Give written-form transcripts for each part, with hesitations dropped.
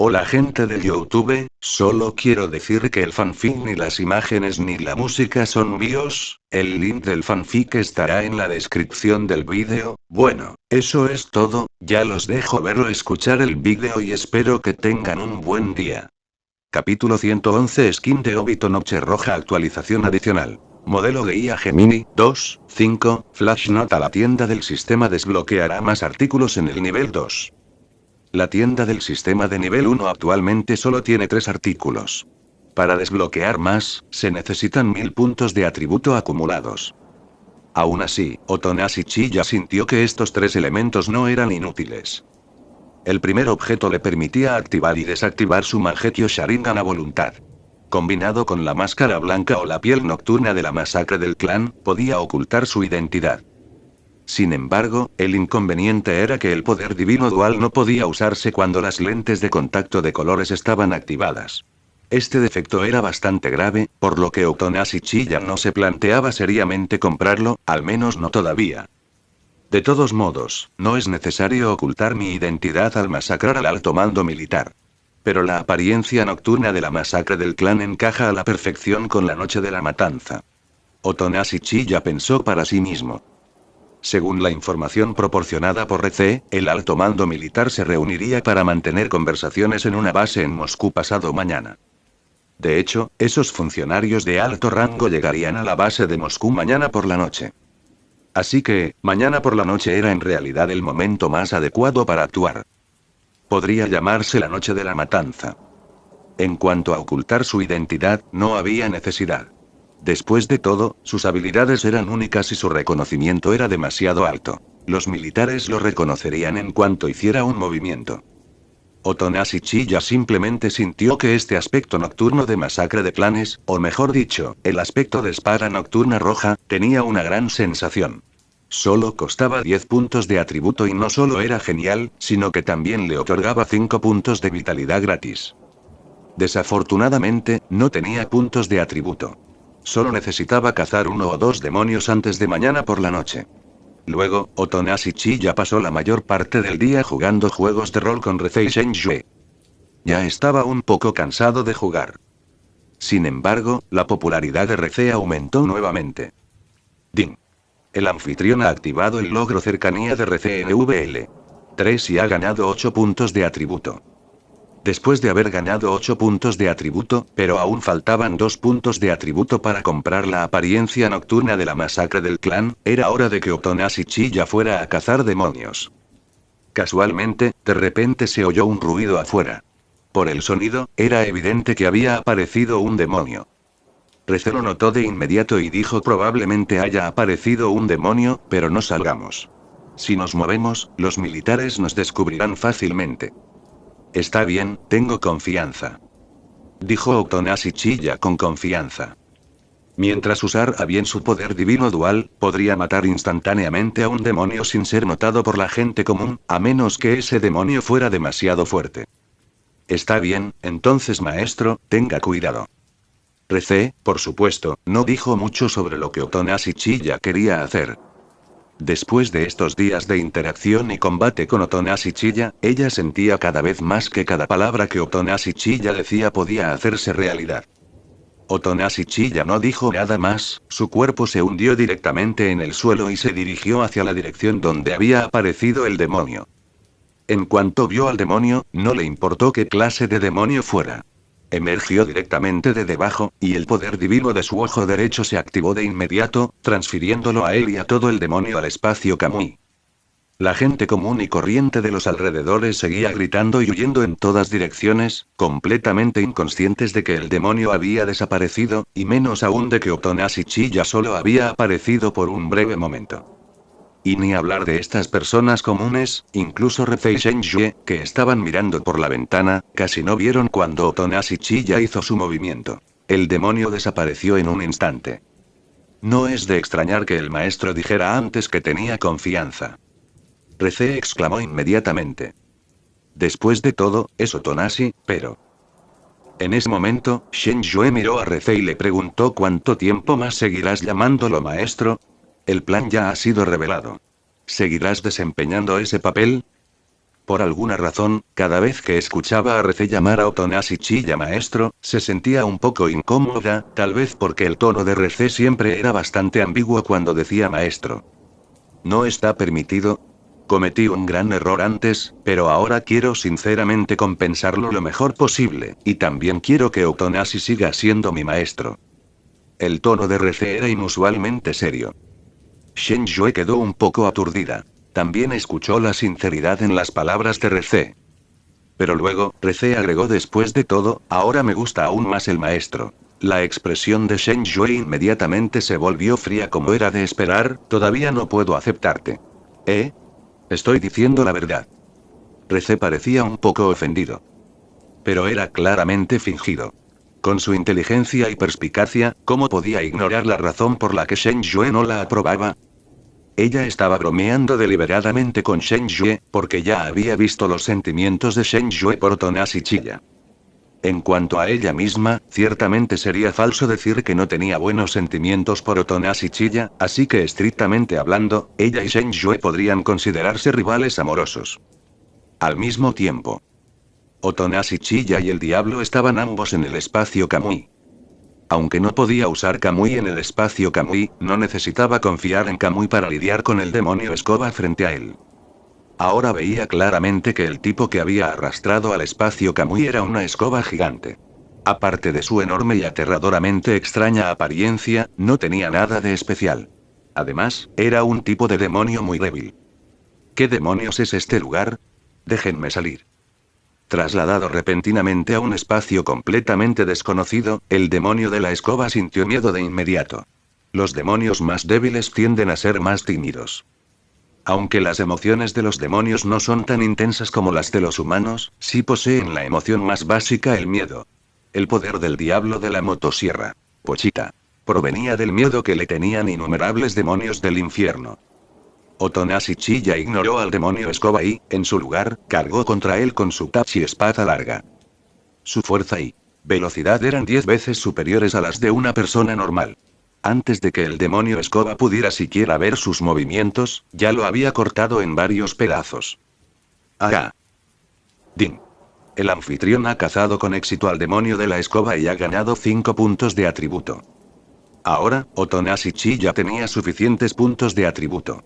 Hola gente de YouTube, solo quiero decir que el fanfic ni las imágenes ni la música son míos, el link del fanfic estará en la descripción del vídeo. Bueno, eso es todo, ya los dejo ver o escuchar el vídeo y espero que tengan un buen día. Capítulo 111 Skin de Obito Noche Roja actualización adicional. Modelo de IA Gemini 2.5, Flash Nota la tienda del sistema desbloqueará más artículos en el nivel 2. La tienda del sistema de nivel 1 actualmente solo tiene 3 artículos. Para desbloquear más, se necesitan 1000 puntos de atributo acumulados. Aún así, Otonashi Chiya sintió que estos 3 elementos no eran inútiles. El primer objeto le permitía activar y desactivar su Mangekyou Sharingan a voluntad. Combinado con la máscara blanca o la piel nocturna de la masacre del clan, podía ocultar su identidad. Sin embargo, el inconveniente era que el poder divino dual no podía usarse cuando las lentes de contacto de colores estaban activadas. Este defecto era bastante grave, por lo que Otonashi Chiya no se planteaba seriamente comprarlo, al menos no todavía. De todos modos, no es necesario ocultar mi identidad al masacrar al alto mando militar. Pero la apariencia nocturna de la masacre del clan encaja a la perfección con la noche de la matanza. Otonashi Chiya pensó para sí mismo. Según la información proporcionada por RC, el alto mando militar se reuniría para mantener conversaciones en una base en Moscú pasado mañana. De hecho, esos funcionarios de alto rango llegarían a la base de Moscú mañana por la noche. Así que, mañana por la noche era en realidad el momento más adecuado para actuar. Podría llamarse la noche de la matanza. En cuanto a ocultar su identidad, no había necesidad. Después de todo, sus habilidades eran únicas y su reconocimiento era demasiado alto. Los militares lo reconocerían en cuanto hiciera un movimiento. Otonashi Chiya simplemente sintió que este aspecto nocturno de masacre de clanes, o mejor dicho, el aspecto de espada nocturna roja, tenía una gran sensación. Solo costaba 10 puntos de atributo y no solo era genial, sino que también le otorgaba 5 puntos de vitalidad gratis. Desafortunadamente, no tenía puntos de atributo. Solo necesitaba cazar 1 o 2 demonios antes de mañana por la noche. Luego, Otonashi Chiya pasó la mayor parte del día jugando juegos de rol con RC y Shenjue. Ya estaba un poco cansado de jugar. Sin embargo, la popularidad de RC aumentó nuevamente. Ding. El anfitrión ha activado el logro cercanía de RC en VL3 y ha ganado 8 puntos de atributo. Después de haber ganado 8 puntos de atributo, pero aún faltaban 2 puntos de atributo para comprar la apariencia nocturna de la masacre del clan, era hora de que Otonashi Chiya fuera a cazar demonios. Casualmente, de repente se oyó un ruido afuera. Por el sonido, era evidente que había aparecido un demonio. RC lo notó de inmediato y dijo probablemente haya aparecido un demonio, pero no salgamos. Si nos movemos, los militares nos descubrirán fácilmente. Está bien, tengo confianza. Dijo Otonashi Chiya con confianza. Mientras usara bien su poder divino dual, podría matar instantáneamente a un demonio sin ser notado por la gente común, a menos que ese demonio fuera demasiado fuerte. Está bien, entonces maestro, tenga cuidado. RC, por supuesto, no dijo mucho sobre lo que Otonashi Chiya quería hacer. Después de estos días de interacción y combate con Otonashi Chiya, ella sentía cada vez más que cada palabra que Otonashi Chiya decía podía hacerse realidad. Otonashi Chiya no dijo nada más, su cuerpo se hundió directamente en el suelo y se dirigió hacia la dirección donde había aparecido el demonio. En cuanto vio al demonio, no le importó qué clase de demonio fuera. Emergió directamente de debajo, y el poder divino de su ojo derecho se activó de inmediato, transfiriéndolo a él y a todo el demonio al espacio Kamui. La gente común y corriente de los alrededores seguía gritando y huyendo en todas direcciones, completamente inconscientes de que el demonio había desaparecido, y menos aún de que Otonashi Chiya solo había aparecido por un breve momento. Y ni hablar de estas personas comunes, incluso RC y Shenjue, que estaban mirando por la ventana, casi no vieron cuando Otonashi Chiya hizo su movimiento. El demonio desapareció en un instante. No es de extrañar que el maestro dijera antes que tenía confianza. RC exclamó inmediatamente. Después de todo, es Otonashi, pero... En ese momento, Shenjue miró a RC y le preguntó ¿cuánto tiempo más seguirás llamándolo maestro? El plan ya ha sido revelado. ¿Seguirás desempeñando ese papel? Por alguna razón, cada vez que escuchaba a Rece llamar a Otonashi Chiya maestro, se sentía un poco incómoda, tal vez porque el tono de Rece siempre era bastante ambiguo cuando decía maestro. ¿No está permitido? Cometí un gran error antes, pero ahora quiero sinceramente compensarlo lo mejor posible, y también quiero que Otonashi siga siendo mi maestro. El tono de Rece era inusualmente serio. Shen Yue quedó un poco aturdida. También escuchó la sinceridad en las palabras de Rece. Pero luego, Rece agregó después de todo, ahora me gusta aún más el maestro. La expresión de Shen Yue inmediatamente se volvió fría como era de esperar, todavía no puedo aceptarte. ¿Eh? Estoy diciendo la verdad. Rece parecía un poco ofendido. Pero era claramente fingido. Con su inteligencia y perspicacia, ¿cómo podía ignorar la razón por la que Shen Yue no la aprobaba? Ella estaba bromeando deliberadamente con Shen Yue, porque ya había visto los sentimientos de Shen Yue por Otonashi Chiya. En cuanto a ella misma, ciertamente sería falso decir que no tenía buenos sentimientos por Otonashi Chiya, así que estrictamente hablando, ella y Shen Yue podrían considerarse rivales amorosos. Al mismo tiempo, Otonashi Chiya y el diablo estaban ambos en el espacio Kamui. Aunque no podía usar Kamui en el espacio Kamui, no necesitaba confiar en Kamui para lidiar con el demonio escoba frente a él. Ahora veía claramente que el tipo que había arrastrado al espacio Kamui era una escoba gigante. Aparte de su enorme y aterradoramente extraña apariencia, no tenía nada de especial. Además, era un tipo de demonio muy débil. ¿Qué demonios es este lugar? Déjenme salir. Trasladado repentinamente a un espacio completamente desconocido, el demonio de la escoba sintió miedo de inmediato. Los demonios más débiles tienden a ser más tímidos. Aunque las emociones de los demonios no son tan intensas como las de los humanos, sí poseen la emoción más básica, el miedo. El poder del diablo de la motosierra, Pochita, provenía del miedo que le tenían innumerables demonios del infierno. Otonashi Chiya ignoró al demonio escoba y, en su lugar, cargó contra él con su tachi espada larga. Su fuerza y velocidad eran 10 veces superiores a las de una persona normal. Antes de que el demonio escoba pudiera siquiera ver sus movimientos, ya lo había cortado en varios pedazos. ¡Ah! Din. El anfitrión ha cazado con éxito al demonio de la escoba y ha ganado 5 puntos de atributo. Ahora, Otonashi Chiya tenía suficientes puntos de atributo.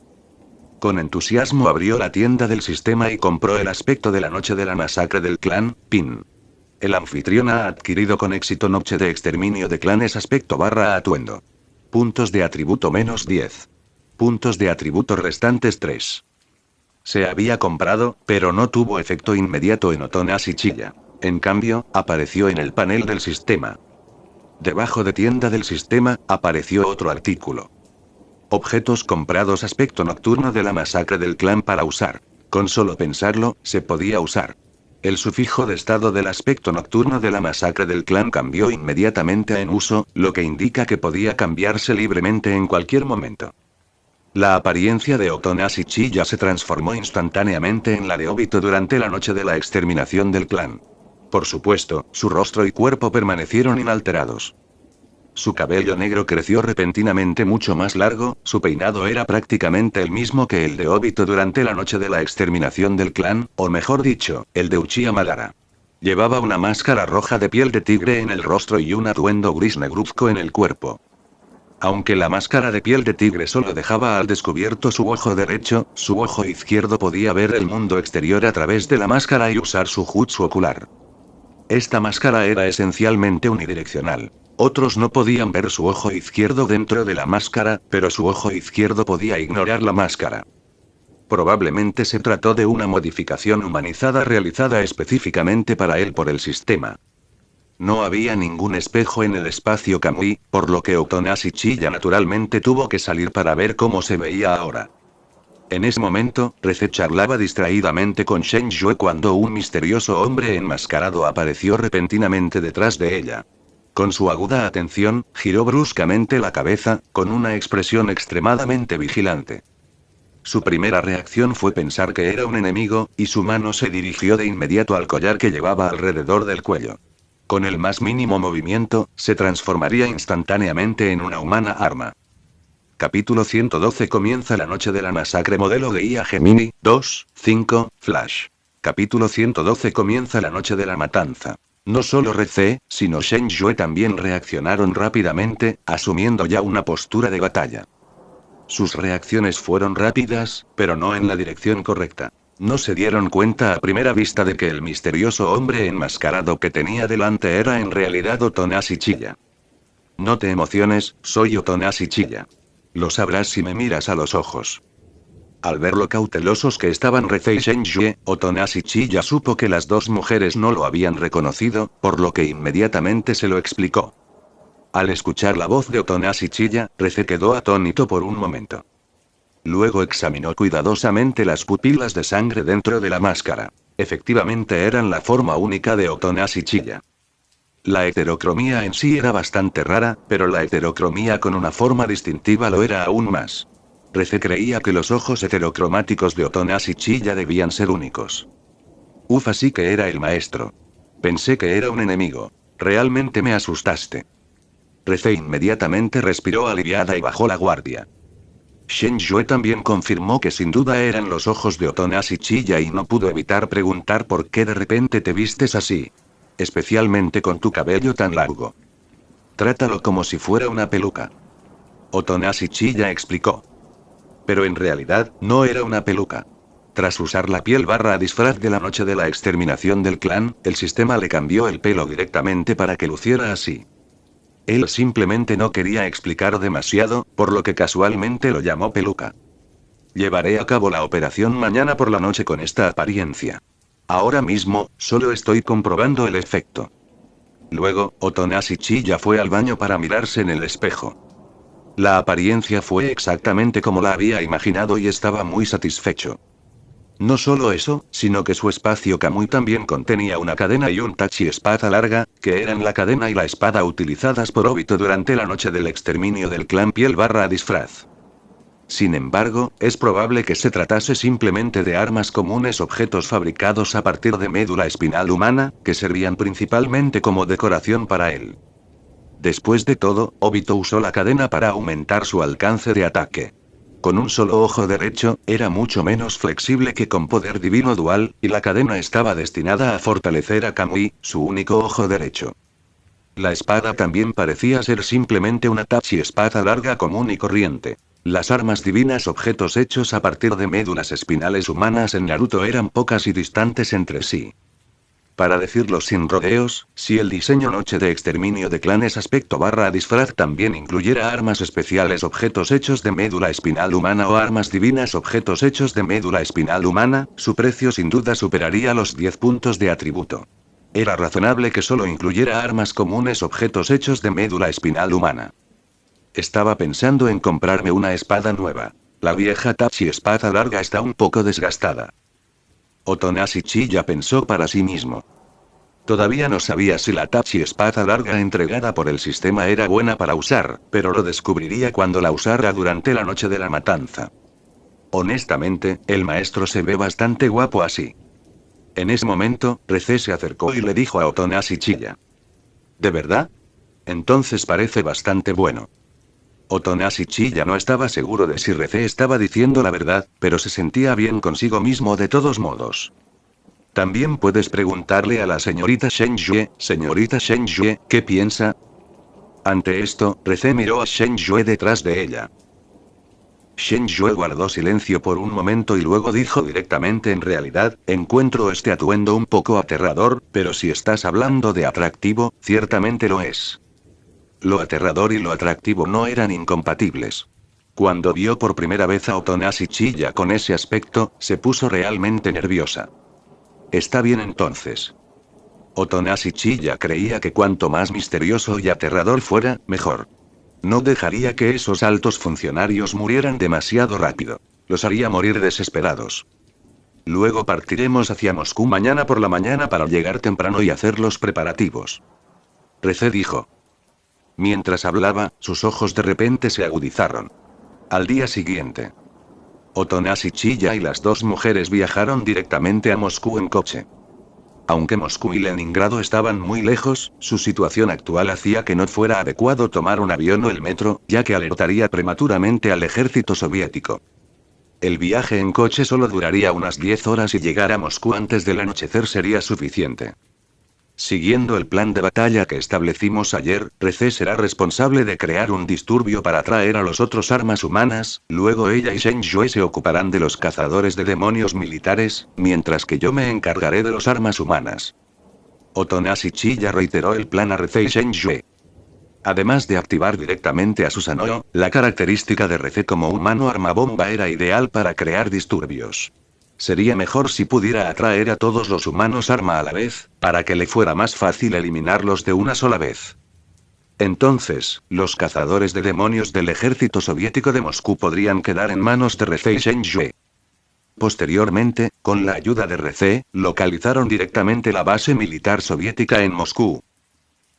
Con entusiasmo abrió la tienda del sistema y compró el aspecto de la noche de la masacre del clan, Pin. El anfitrión ha adquirido con éxito noche de exterminio de clanes aspecto / atuendo. Puntos de atributo menos 10. Puntos de atributo restantes 3. Se había comprado, pero no tuvo efecto inmediato en Otonashi Chiya. En cambio, apareció en el panel del sistema. Debajo de tienda del sistema, apareció otro artículo. Objetos comprados aspecto nocturno de la masacre del clan para usar. Con solo pensarlo, se podía usar. El sufijo de estado del aspecto nocturno de la masacre del clan cambió inmediatamente en uso, lo que indica que podía cambiarse libremente en cualquier momento. La apariencia de Otonashi Chiya se transformó instantáneamente en la de Obito durante la noche de la exterminación del clan. Por supuesto, su rostro y cuerpo permanecieron inalterados. Su cabello negro creció repentinamente mucho más largo, su peinado era prácticamente el mismo que el de Obito durante la noche de la exterminación del clan, o mejor dicho, el de Uchiha Madara. Llevaba una máscara roja de piel de tigre en el rostro y un atuendo gris negruzco en el cuerpo. Aunque la máscara de piel de tigre solo dejaba al descubierto su ojo derecho, su ojo izquierdo podía ver el mundo exterior a través de la máscara y usar su jutsu ocular. Esta máscara era esencialmente unidireccional. Otros no podían ver su ojo izquierdo dentro de la máscara, pero su ojo izquierdo podía ignorar la máscara. Probablemente se trató de una modificación humanizada realizada específicamente para él por el sistema. No había ningún espejo en el espacio Kamui, por lo que Otonashi Chiya naturalmente tuvo que salir para ver cómo se veía ahora. En ese momento, Rece charlaba distraídamente con Shen Yue cuando un misterioso hombre enmascarado apareció repentinamente detrás de ella. Con su aguda atención, giró bruscamente la cabeza, con una expresión extremadamente vigilante. Su primera reacción fue pensar que era un enemigo, y su mano se dirigió de inmediato al collar que llevaba alrededor del cuello. Con el más mínimo movimiento, se transformaría instantáneamente en una humana arma. Capítulo 112. Comienza la noche de la masacre. Modelo de IA Gemini 2.5 Flash. Capítulo 112. Comienza la noche de la matanza. No solo Rece, sino Shen Yue también reaccionaron rápidamente, asumiendo ya una postura de batalla. Sus reacciones fueron rápidas, pero no en la dirección correcta. No se dieron cuenta a primera vista de que el misterioso hombre enmascarado que tenía delante era en realidad Otonashi Chiya. No te emociones, soy Otonashi Chiya. Lo sabrás si me miras a los ojos. Al ver lo cautelosos que estaban Rece y Shen Yue, Otonashi Chiya supo que las dos mujeres no lo habían reconocido, por lo que inmediatamente se lo explicó. Al escuchar la voz de Otonashi Chiya, Rece quedó atónito por un momento. Luego examinó cuidadosamente las pupilas de sangre dentro de la máscara. Efectivamente eran la forma única de Otonashi Chiya. La heterocromía en sí era bastante rara, pero la heterocromía con una forma distintiva lo era aún más. Rece creía que los ojos heterocromáticos de Otonashi Chiya debían ser únicos. Así que era el maestro. Pensé que era un enemigo. Realmente me asustaste. Rece inmediatamente respiró aliviada y bajó la guardia. Shen Yue también confirmó que sin duda eran los ojos de Otonashi Chiya y no pudo evitar preguntar por qué de repente te vistes así. Especialmente con tu cabello tan largo. Trátalo como si fuera una peluca. Otonashi Chiya explicó. Pero en realidad, no era una peluca. Tras usar la piel barra disfraz de la noche de la exterminación del clan, el sistema le cambió el pelo directamente para que luciera así. Él simplemente no quería explicar demasiado, por lo que casualmente lo llamó peluca. Llevaré a cabo la operación mañana por la noche con esta apariencia. Ahora mismo, solo estoy comprobando el efecto. Luego, Otonashi Chiya fue al baño para mirarse en el espejo. La apariencia fue exactamente como la había imaginado y estaba muy satisfecho. No solo eso, sino que su espacio Kamui también contenía una cadena y un tachi espada larga, que eran la cadena y la espada utilizadas por Obito durante la noche del exterminio del clan piel barra disfraz. Sin embargo, es probable que se tratase simplemente de armas comunes, objetos fabricados a partir de médula espinal humana, que servían principalmente como decoración para él. Después de todo, Obito usó la cadena para aumentar su alcance de ataque. Con un solo ojo derecho, era mucho menos flexible que con poder divino dual, y la cadena estaba destinada a fortalecer a Kamui, su único ojo derecho. La espada también parecía ser simplemente una tachi espada larga común y corriente. Las armas divinas, objetos hechos a partir de médulas espinales humanas en Naruto, eran pocas y distantes entre sí. Para decirlo sin rodeos, si el diseño noche de exterminio de clanes aspecto barra disfraz también incluyera armas especiales, objetos hechos de médula espinal humana o armas divinas, objetos hechos de médula espinal humana, su precio sin duda superaría los 10 puntos de atributo. Era razonable que solo incluyera armas comunes, objetos hechos de médula espinal humana. Estaba pensando en comprarme una espada nueva. La vieja tachi espada larga está un poco desgastada. Otonashi Chiya pensó para sí mismo. Todavía no sabía si la tachi espada larga entregada por el sistema era buena para usar, pero lo descubriría cuando la usara durante la noche de la matanza. Honestamente, el maestro se ve bastante guapo así. En ese momento, Rece se acercó y le dijo a Otonashi Chiya. ¿De verdad? Entonces parece bastante bueno. Otonashi Chiya no estaba seguro de si Rece estaba diciendo la verdad, pero se sentía bien consigo mismo de todos modos. También puedes preguntarle a la señorita Shen Yue, ¿qué piensa? Ante esto, Rece miró a Shen Yue detrás de ella. Shen Yue guardó silencio por un momento y luego dijo directamente: en realidad, encuentro este atuendo un poco aterrador, pero si estás hablando de atractivo, ciertamente lo es. Lo aterrador y lo atractivo no eran incompatibles. Cuando vio por primera vez a Otonashi Chiya con ese aspecto, se puso realmente nerviosa. Está bien entonces. Otonashi Chiya creía que cuanto más misterioso y aterrador fuera, mejor. No dejaría que esos altos funcionarios murieran demasiado rápido. Los haría morir desesperados. Luego partiremos hacia Moscú mañana por la mañana para llegar temprano y hacer los preparativos. Rece dijo. Mientras hablaba, sus ojos de repente se agudizaron. Al día siguiente, Otonashi Chiya y las dos mujeres viajaron directamente a Moscú en coche. Aunque Moscú y Leningrado estaban muy lejos, su situación actual hacía que no fuera adecuado tomar un avión o el metro, ya que alertaría prematuramente al ejército soviético. El viaje en coche solo duraría unas 10 horas y llegar a Moscú antes del anochecer sería suficiente. Siguiendo el plan de batalla que establecimos ayer, Rece será responsable de crear un disturbio para atraer a los otros armas humanas, luego ella y Shen Yue se ocuparán de los cazadores de demonios militares, mientras que yo me encargaré de los armas humanas. Otonashi Chiya reiteró el plan a Rece y Shen Yue. Además de activar directamente a Susanoo, la característica de Rece como humano armabomba era ideal para crear disturbios. Sería mejor si pudiera atraer a todos los humanos arma a la vez, para que le fuera más fácil eliminarlos de una sola vez. Entonces, los cazadores de demonios del ejército soviético de Moscú podrían quedar en manos de Rece y Shen Yue. Posteriormente, con la ayuda de Rece, localizaron directamente la base militar soviética en Moscú.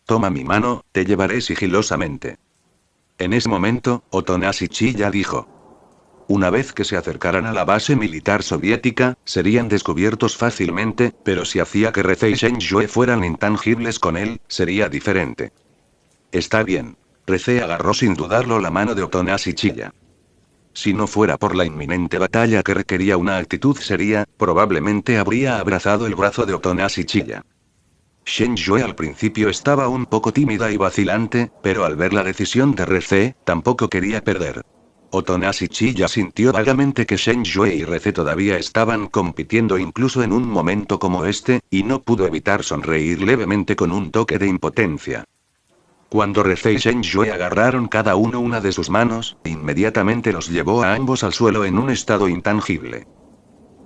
Toma mi mano, te llevaré sigilosamente. En ese momento, Otonashi Chiya dijo. Una vez que se acercaran a la base militar soviética, serían descubiertos fácilmente, pero si hacía que Rece y Shen Yue fueran intangibles con él, sería diferente. Está bien. Rece agarró sin dudarlo la mano de Otonashi Chiya. Si no fuera por la inminente batalla que requería una actitud seria, probablemente habría abrazado el brazo de Otonashi Chiya. Shen Yue al principio estaba un poco tímida y vacilante, pero al ver la decisión de Rece, tampoco quería perder. Otonashi Chiya sintió vagamente que Shen Yue y Rece todavía estaban compitiendo incluso en un momento como este, y no pudo evitar sonreír levemente con un toque de impotencia. Cuando Rece y Shen Yue agarraron cada uno una de sus manos, inmediatamente los llevó a ambos al suelo en un estado intangible.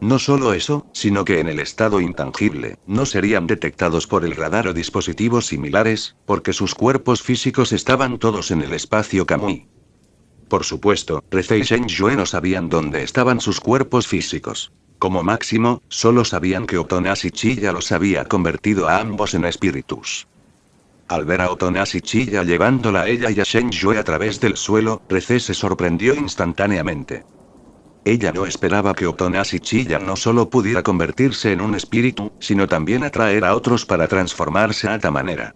No solo eso, sino que en el estado intangible, no serían detectados por el radar o dispositivos similares, porque sus cuerpos físicos estaban todos en el espacio Kamui. Por supuesto, Rece y Shen Yue no sabían dónde estaban sus cuerpos físicos. Como máximo, solo sabían que Otonashi Chiya los había convertido a ambos en espíritus. Al ver a Otonashi Chiya llevándola a ella y a Shen Yue a través del suelo, Rece se sorprendió instantáneamente. Ella no esperaba que Otonashi Chiya no solo pudiera convertirse en un espíritu, sino también atraer a otros para transformarse a tal manera.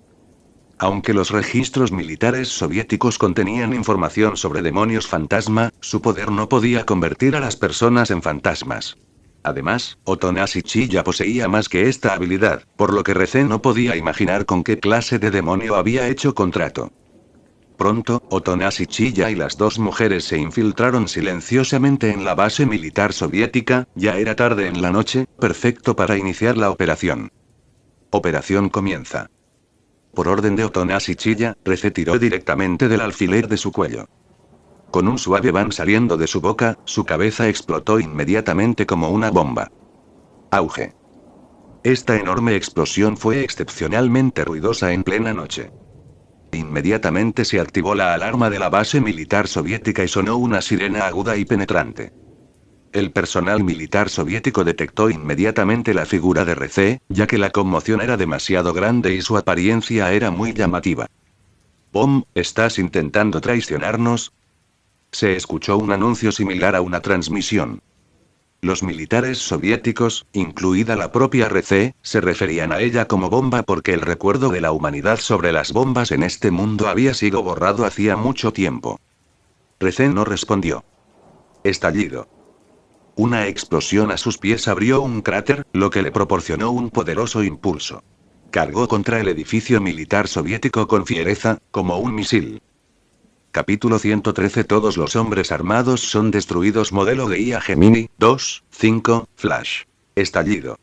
Aunque los registros militares soviéticos contenían información sobre demonios fantasma, su poder no podía convertir a las personas en fantasmas. Además, Otonashi Chiya poseía más que esta habilidad, por lo que Rece no podía imaginar con qué clase de demonio había hecho contrato. Pronto, Otonashi Chiya y las dos mujeres se infiltraron silenciosamente en la base militar soviética, ya era tarde en la noche, perfecto para iniciar la operación. Operación comienza. Por orden de Otonashi Chiya, Rece tiró directamente del alfiler de su cuello. Con un suave van saliendo de su boca, su cabeza explotó inmediatamente como una bomba. Auge. Esta enorme explosión fue excepcionalmente ruidosa en plena noche. Inmediatamente se activó la alarma de la base militar soviética y sonó una sirena aguda y penetrante. El personal militar soviético detectó inmediatamente la figura de Rece, ya que la conmoción era demasiado grande y su apariencia era muy llamativa. «Bom, ¿estás intentando traicionarnos?», se escuchó un anuncio similar a una transmisión. Los militares soviéticos, incluida la propia Rece, se referían a ella como bomba porque el recuerdo de la humanidad sobre las bombas en este mundo había sido borrado hacía mucho tiempo. Rece no respondió. Estallido. Una explosión a sus pies abrió un cráter, lo que le proporcionó un poderoso impulso. Cargó contra el edificio militar soviético con fiereza, como un misil. Capítulo 113. Todos los hombres armados son destruidos. Modelo de IA Gemini 2.5, Flash. Estallido.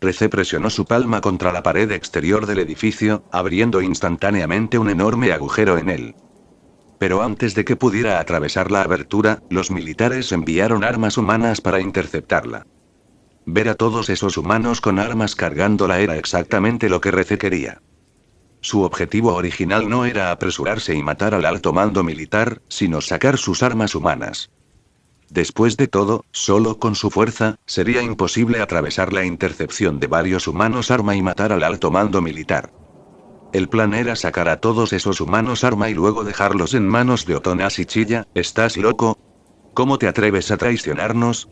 Rece presionó su palma contra la pared exterior del edificio, abriendo instantáneamente un enorme agujero en él. Pero antes de que pudiera atravesar la abertura, los militares enviaron armas humanas para interceptarla. Ver a todos esos humanos con armas cargándola era exactamente lo que Rece quería. Su objetivo original no era apresurarse y matar al alto mando militar, sino sacar sus armas humanas. Después de todo, solo con su fuerza, sería imposible atravesar la intercepción de varios humanos arma y matar al alto mando militar. El plan era sacar a todos esos humanos arma y luego dejarlos en manos de Otonashi Chiya. ¿Estás loco? ¿Cómo te atreves a traicionarnos?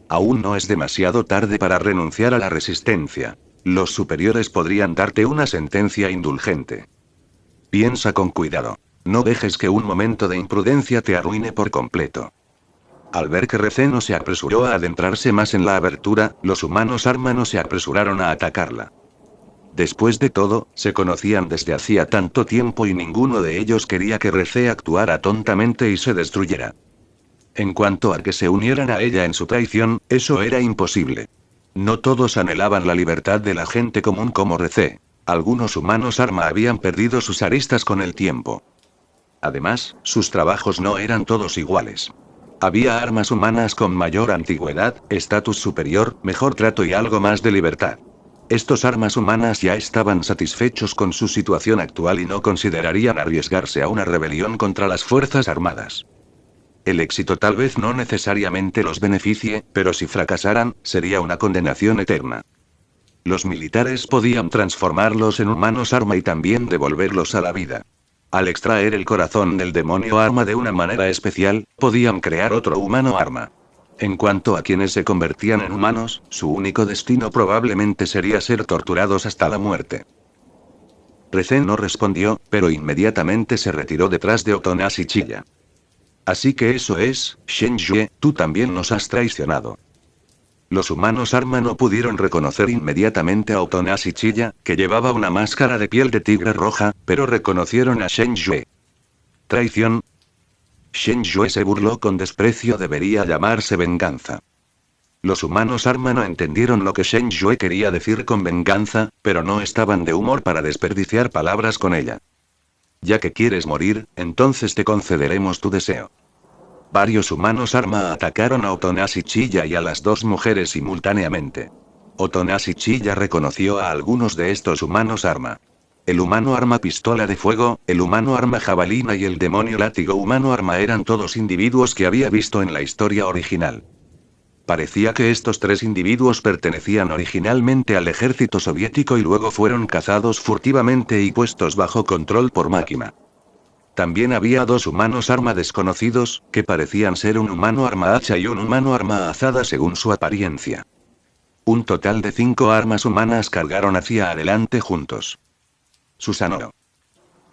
Aún no es demasiado tarde para renunciar a la resistencia. Los superiores podrían darte una sentencia indulgente. Piensa con cuidado. No dejes que un momento de imprudencia te arruine por completo. Al ver que Rece no se apresuró a adentrarse más en la abertura, los humanos arma no se apresuraron a atacarla. Después de todo, se conocían desde hacía tanto tiempo y ninguno de ellos quería que Rece actuara tontamente y se destruyera. En cuanto a que se unieran a ella en su traición, eso era imposible. No todos anhelaban la libertad de la gente común como Rece. Algunos humanos arma habían perdido sus aristas con el tiempo. Además, sus trabajos no eran todos iguales. Había armas humanas con mayor antigüedad, estatus superior, mejor trato y algo más de libertad. Estos armas humanas ya estaban satisfechos con su situación actual y no considerarían arriesgarse a una rebelión contra las fuerzas armadas. El éxito tal vez no necesariamente los beneficie, pero si fracasaran, sería una condenación eterna. Los militares podían transformarlos en humanos arma y también devolverlos a la vida. Al extraer el corazón del demonio arma de una manera especial, podían crear otro humano arma. En cuanto a quienes se convertían en humanos, su único destino probablemente sería ser torturados hasta la muerte. Rece no respondió, pero inmediatamente se retiró detrás de Otonas y Chilla. Así que eso es, Shen Yue, tú también nos has traicionado. Los humanos arma no pudieron reconocer inmediatamente a Otonas y Chilla, que llevaba una máscara de piel de tigre roja, pero reconocieron a Shen Yue. ¿Traición? Shen Yue se burló con desprecio. Debería llamarse venganza. Los humanos arma no entendieron lo que Shen Yue quería decir con venganza, pero no estaban de humor para desperdiciar palabras con ella. Ya que quieres morir, entonces te concederemos tu deseo. Varios humanos arma atacaron a Otonas y Chilla y a las dos mujeres simultáneamente. Otonas y Chilla reconoció a algunos de estos humanos arma. El humano arma pistola de fuego, el humano arma jabalina y el demonio látigo humano arma eran todos individuos que había visto en la historia original. Parecía que estos tres individuos pertenecían originalmente al ejército soviético y luego fueron cazados furtivamente y puestos bajo control por Máquina. También había dos humanos arma desconocidos, que parecían ser un humano arma hacha y un humano arma azada según su apariencia. Un total de 5 armas humanas cargaron hacia adelante juntos. Susanoo.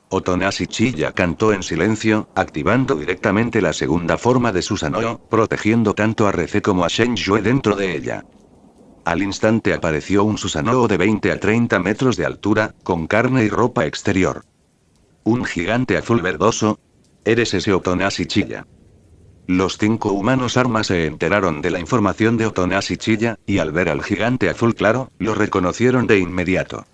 Otonas y Chilla cantó en silencio, activando directamente la segunda forma de Susanoo, protegiendo tanto a Rece como a Shen Yue dentro de ella. Al instante apareció un Susanoo de 20 a 30 metros de altura, con carne y ropa exterior. Un gigante azul verdoso. Eres ese Otonas y Chilla. Los 5 humanos armas se enteraron de la información de Otonas y Chilla, y al ver al gigante azul claro, lo reconocieron de inmediato.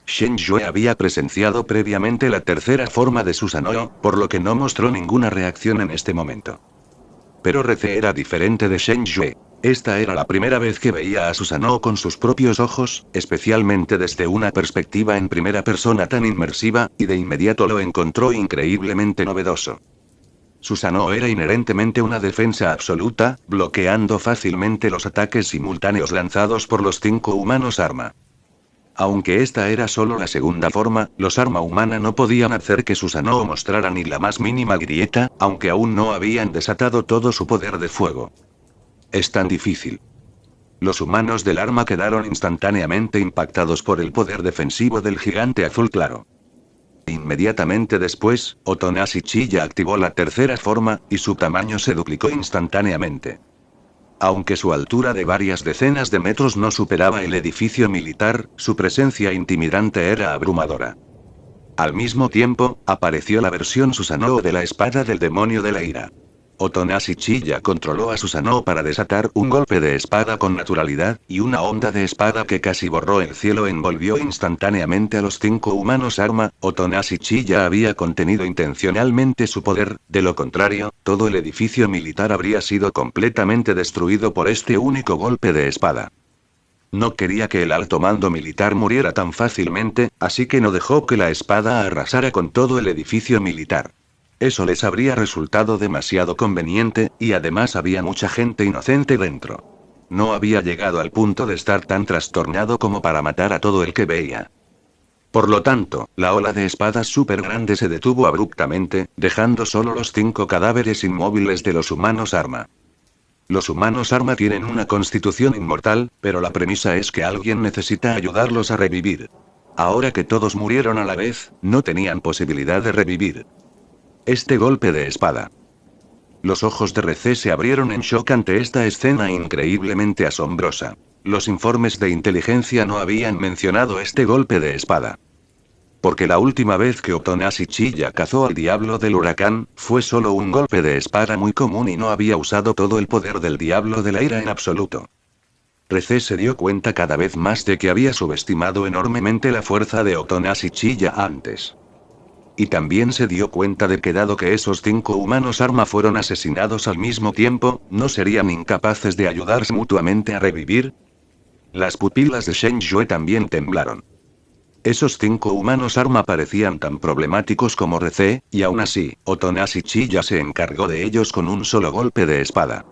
Shen Yue había presenciado previamente la tercera forma de Susanoo, por lo que no mostró ninguna reacción en este momento. Pero Rece era diferente de Shen Yue. Esta era la primera vez que veía a Susanoo con sus propios ojos, especialmente desde una perspectiva en primera persona tan inmersiva, y de inmediato lo encontró increíblemente novedoso. Susanoo era inherentemente una defensa absoluta, bloqueando fácilmente los ataques simultáneos lanzados por los 5 humanos arma. Aunque esta era solo la segunda forma, los arma humana no podían hacer que Susanoo mostrara ni la más mínima grieta, aunque aún no habían desatado todo su poder de fuego. Es tan difícil. Los humanos del arma quedaron instantáneamente impactados por el poder defensivo del gigante azul claro. Inmediatamente después, Otonas y Chilla activó la tercera forma, y su tamaño se duplicó instantáneamente. Aunque su altura de varias decenas de metros no superaba el edificio militar, su presencia intimidante era abrumadora. Al mismo tiempo, apareció la versión Susanoo de la espada del demonio de la ira. Otonas y Chilla controló a Susanoo para desatar un golpe de espada con naturalidad, y una onda de espada que casi borró el cielo envolvió instantáneamente a los 5 humanos arma. Otonas y Chilla había contenido intencionalmente su poder, de lo contrario, todo el edificio militar habría sido completamente destruido por este único golpe de espada. No quería que el alto mando militar muriera tan fácilmente, así que no dejó que la espada arrasara con todo el edificio militar. Eso les habría resultado demasiado conveniente, y además había mucha gente inocente dentro. No había llegado al punto de estar tan trastornado como para matar a todo el que veía. Por lo tanto, la ola de espadas súper grande se detuvo abruptamente, dejando solo los 5 cadáveres inmóviles de los humanos arma. Los humanos arma tienen una constitución inmortal, pero la premisa es que alguien necesita ayudarlos a revivir. Ahora que todos murieron a la vez, no tenían posibilidad de revivir. Este golpe de espada. Los ojos de Recé se abrieron en shock ante esta escena increíblemente asombrosa. Los informes de inteligencia no habían mencionado este golpe de espada. Porque la última vez que Otonashi Chiya cazó al diablo del huracán, fue solo un golpe de espada muy común y no había usado todo el poder del diablo de la ira en absoluto. Recé se dio cuenta cada vez más de que había subestimado enormemente la fuerza de Otonashi Chiya antes. Y también se dio cuenta de que dado que esos 5 humanos arma fueron asesinados al mismo tiempo, ¿no serían incapaces de ayudarse mutuamente a revivir? Las pupilas de Shen Yue también temblaron. Esos 5 humanos arma parecían tan problemáticos como Recé, y aún así, Otonashi Chiya se encargó de ellos con un solo golpe de espada.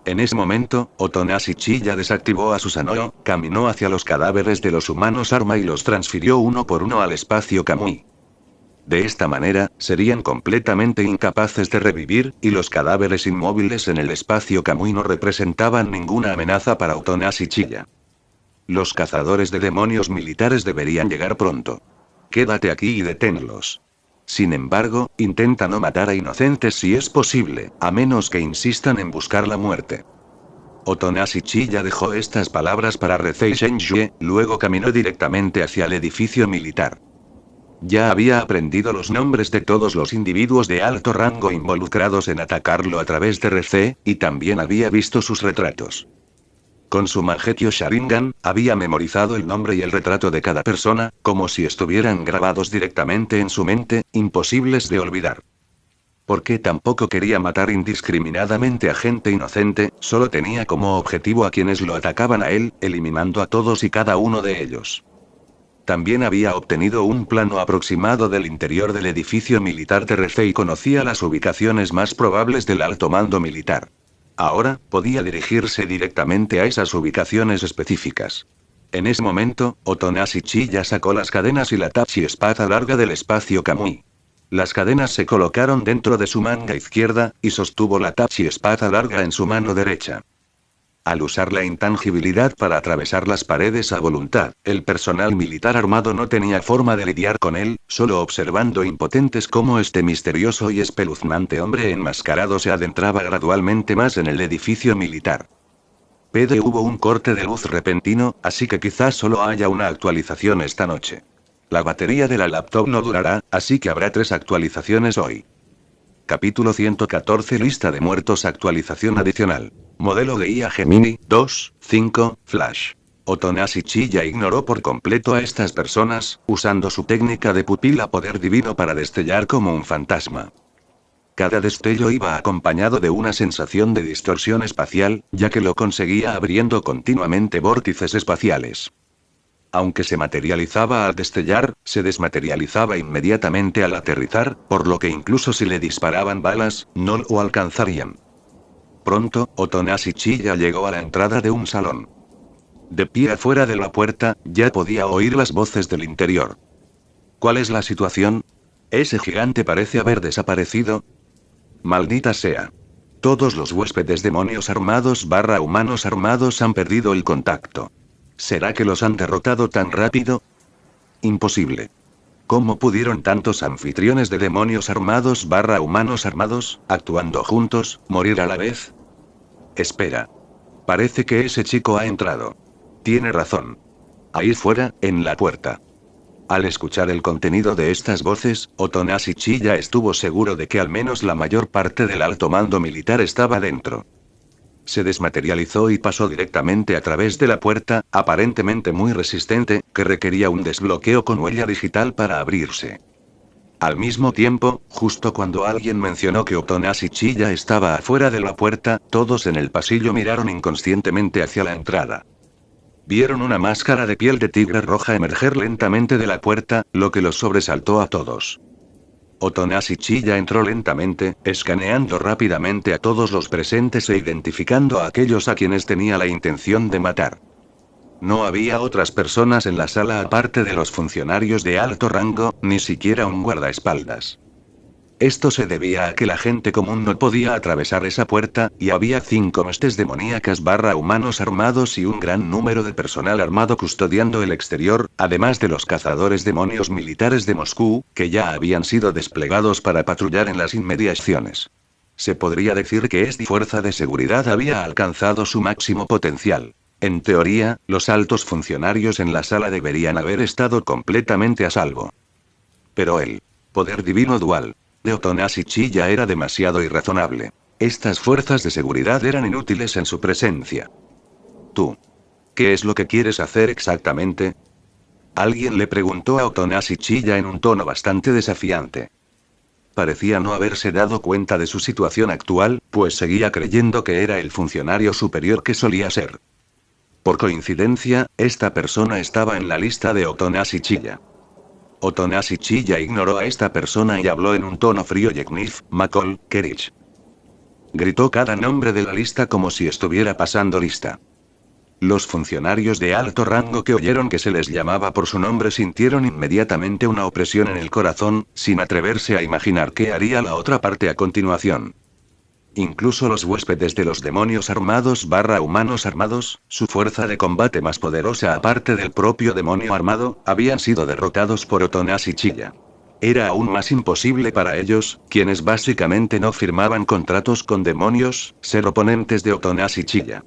En ese momento, Otonashi Chiya desactivó a Susanoo, caminó hacia los cadáveres de los humanos arma y los transfirió uno por uno al espacio Kamui. De esta manera, serían completamente incapaces de revivir, y los cadáveres inmóviles en el espacio Kamui no representaban ninguna amenaza para Otonashi Chiya. Los cazadores de demonios militares deberían llegar pronto. Quédate aquí y deténlos. Sin embargo, intenta no matar a inocentes si es posible, a menos que insistan en buscar la muerte. Otonashi Chiya dejó estas palabras para Recé y Shen Yue, luego caminó directamente hacia el edificio militar. Ya había aprendido los nombres de todos los individuos de alto rango involucrados en atacarlo a través de Recé, y también había visto sus retratos. Con su Mangekyō Sharingan, había memorizado el nombre y el retrato de cada persona, como si estuvieran grabados directamente en su mente, imposibles de olvidar. Porque tampoco quería matar indiscriminadamente a gente inocente, solo tenía como objetivo a quienes lo atacaban a él, eliminando a todos y cada uno de ellos. También había obtenido un plano aproximado del interior del edificio militar de Recé y conocía las ubicaciones más probables del alto mando militar. Ahora, podía dirigirse directamente a esas ubicaciones específicas. En ese momento, Otonashi Chiya sacó las cadenas y la tachi espada larga del espacio Kamui. Las cadenas se colocaron dentro de su manga izquierda, y sostuvo la tachi espada larga en su mano derecha. Al usar la intangibilidad para atravesar las paredes a voluntad, el personal militar armado no tenía forma de lidiar con él, solo observando impotentes cómo este misterioso y espeluznante hombre enmascarado se adentraba gradualmente más en el edificio militar. Hubo un corte de luz repentino, así que quizás solo haya una actualización esta noche. La batería de la laptop no durará, así que habrá 3 actualizaciones hoy. Capítulo 114 Lista de muertos actualización adicional. Modelo de IA Gemini 2.5 Flash. Otonashi Chiya ignoró por completo a estas personas, usando su técnica de pupila poder divino para destellar como un fantasma. Cada destello iba acompañado de una sensación de distorsión espacial, ya que lo conseguía abriendo continuamente vórtices espaciales. Aunque se materializaba al destellar, se desmaterializaba inmediatamente al aterrizar, por lo que incluso si le disparaban balas, no lo alcanzarían. Pronto, Otonashi Chiya llegó a la entrada de un salón. De pie afuera de la puerta, ya podía oír las voces del interior. ¿Cuál es la situación? ¿Ese gigante parece haber desaparecido? Maldita sea. Todos los huéspedes demonios armados / humanos armados han perdido el contacto. ¿Será que los han derrotado tan rápido? Imposible. ¿Cómo pudieron tantos anfitriones de demonios armados / humanos armados, actuando juntos, morir a la vez? Espera. Parece que ese chico ha entrado. Tiene razón. Ahí fuera, en la puerta. Al escuchar el contenido de estas voces, Otonashi Chiya estuvo seguro de que al menos la mayor parte del alto mando militar estaba dentro. Se desmaterializó y pasó directamente a través de la puerta, aparentemente muy resistente, que requería un desbloqueo con huella digital para abrirse. Al mismo tiempo, justo cuando alguien mencionó que Otonashi Chiya estaba afuera de la puerta, todos en el pasillo miraron inconscientemente hacia la entrada. Vieron una máscara de piel de tigre roja emerger lentamente de la puerta, lo que los sobresaltó a todos. Otonashi Chiya entró lentamente, escaneando rápidamente a todos los presentes e identificando a aquellos a quienes tenía la intención de matar. No había otras personas en la sala aparte de los funcionarios de alto rango, ni siquiera un guardaespaldas. Esto se debía a que la gente común no podía atravesar esa puerta, y había 5 huestes demoníacas / humanos armados y un gran número de personal armado custodiando el exterior, además de los cazadores demonios militares de Moscú, que ya habían sido desplegados para patrullar en las inmediaciones. Se podría decir que esta fuerza de seguridad había alcanzado su máximo potencial. En teoría, los altos funcionarios en la sala deberían haber estado completamente a salvo. Pero el poder divino dual de Otonashi Chiya era demasiado irrazonable. Estas fuerzas de seguridad eran inútiles en su presencia. ¿Tú? ¿Qué es lo que quieres hacer exactamente? Alguien le preguntó a Otonashi Chiya en un tono bastante desafiante. Parecía no haberse dado cuenta de su situación actual, pues seguía creyendo que era el funcionario superior que solía ser. Por coincidencia, esta persona estaba en la lista de Otonashi Chiya. Otonashi Chiya ignoró a esta persona y habló en un tono frío. Yeknif, McCall, Kerich. Gritó cada nombre de la lista como si estuviera pasando lista. Los funcionarios de alto rango que oyeron que se les llamaba por su nombre sintieron inmediatamente una opresión en el corazón, sin atreverse a imaginar qué haría la otra parte a continuación. Incluso los huéspedes de los demonios armados / humanos armados, su fuerza de combate más poderosa aparte del propio demonio armado, habían sido derrotados por Otonashi Chiya. Era aún más imposible para ellos, quienes básicamente no firmaban contratos con demonios, ser oponentes de Otonashi Chiya.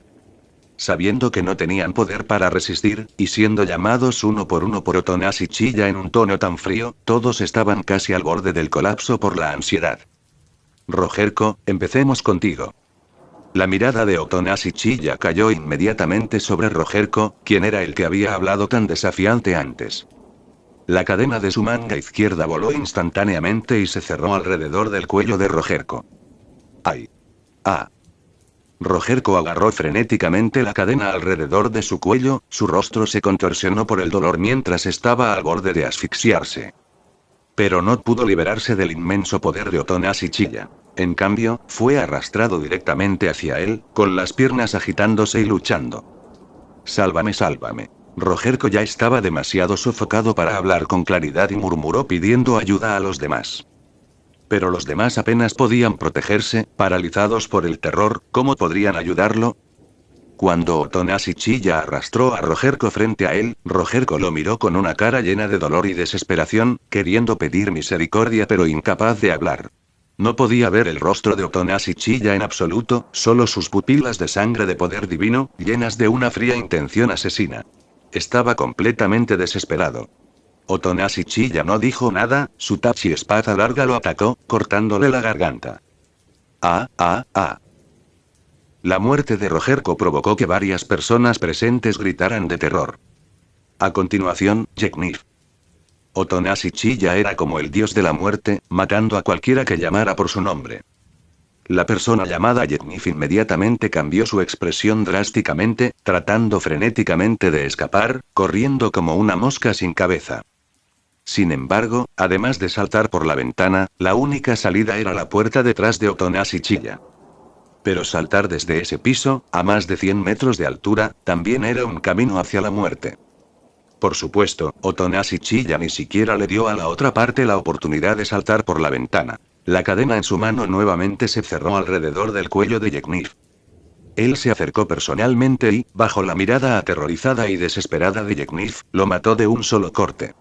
Sabiendo que no tenían poder para resistir, y siendo llamados uno por Otonashi Chiya en un tono tan frío, todos estaban casi al borde del colapso por la ansiedad. Rogerko, empecemos contigo. La mirada de Otonashi Chiya cayó inmediatamente sobre Rogerko, quien era el que había hablado tan desafiante antes. La cadena de su manga izquierda voló instantáneamente y se cerró alrededor del cuello de Rogerko. ¡Ay! ¡Ah! Rogerko agarró frenéticamente la cadena alrededor de su cuello, su rostro se contorsionó por el dolor mientras estaba al borde de asfixiarse. Pero no pudo liberarse del inmenso poder de Otonashi Chiya. En cambio, fue arrastrado directamente hacia él, con las piernas agitándose y luchando. «Sálvame, sálvame». Rogerko ya estaba demasiado sofocado para hablar con claridad y murmuró pidiendo ayuda a los demás. Pero los demás apenas podían protegerse, paralizados por el terror. ¿Cómo podrían ayudarlo? Cuando Otonashi Chiya arrastró a Rogerko frente a él, Rogerko lo miró con una cara llena de dolor y desesperación, queriendo pedir misericordia pero incapaz de hablar. No podía ver el rostro de Otonashi Chiya en absoluto, solo sus pupilas de sangre de poder divino, llenas de una fría intención asesina. Estaba completamente desesperado. Otonashi Chiya no dijo nada, su tachi espada larga lo atacó, cortándole la garganta. ¡Ah, ah, ah! La muerte de Rogerko provocó que varias personas presentes gritaran de terror. A continuación, Yeknif. Otonashi Chiya era como el dios de la muerte, matando a cualquiera que llamara por su nombre. La persona llamada Yeknif inmediatamente cambió su expresión drásticamente, tratando frenéticamente de escapar, corriendo como una mosca sin cabeza. Sin embargo, además de saltar por la ventana, la única salida era la puerta detrás de Otonashi Chiya. Pero saltar desde ese piso, a más de 100 metros de altura, también era un camino hacia la muerte. Por supuesto, Otonashi Chiya ni siquiera le dio a la otra parte la oportunidad de saltar por la ventana. La cadena en su mano nuevamente se cerró alrededor del cuello de Yeknif. Él se acercó personalmente y, bajo la mirada aterrorizada y desesperada de Yeknif, lo mató de un solo corte.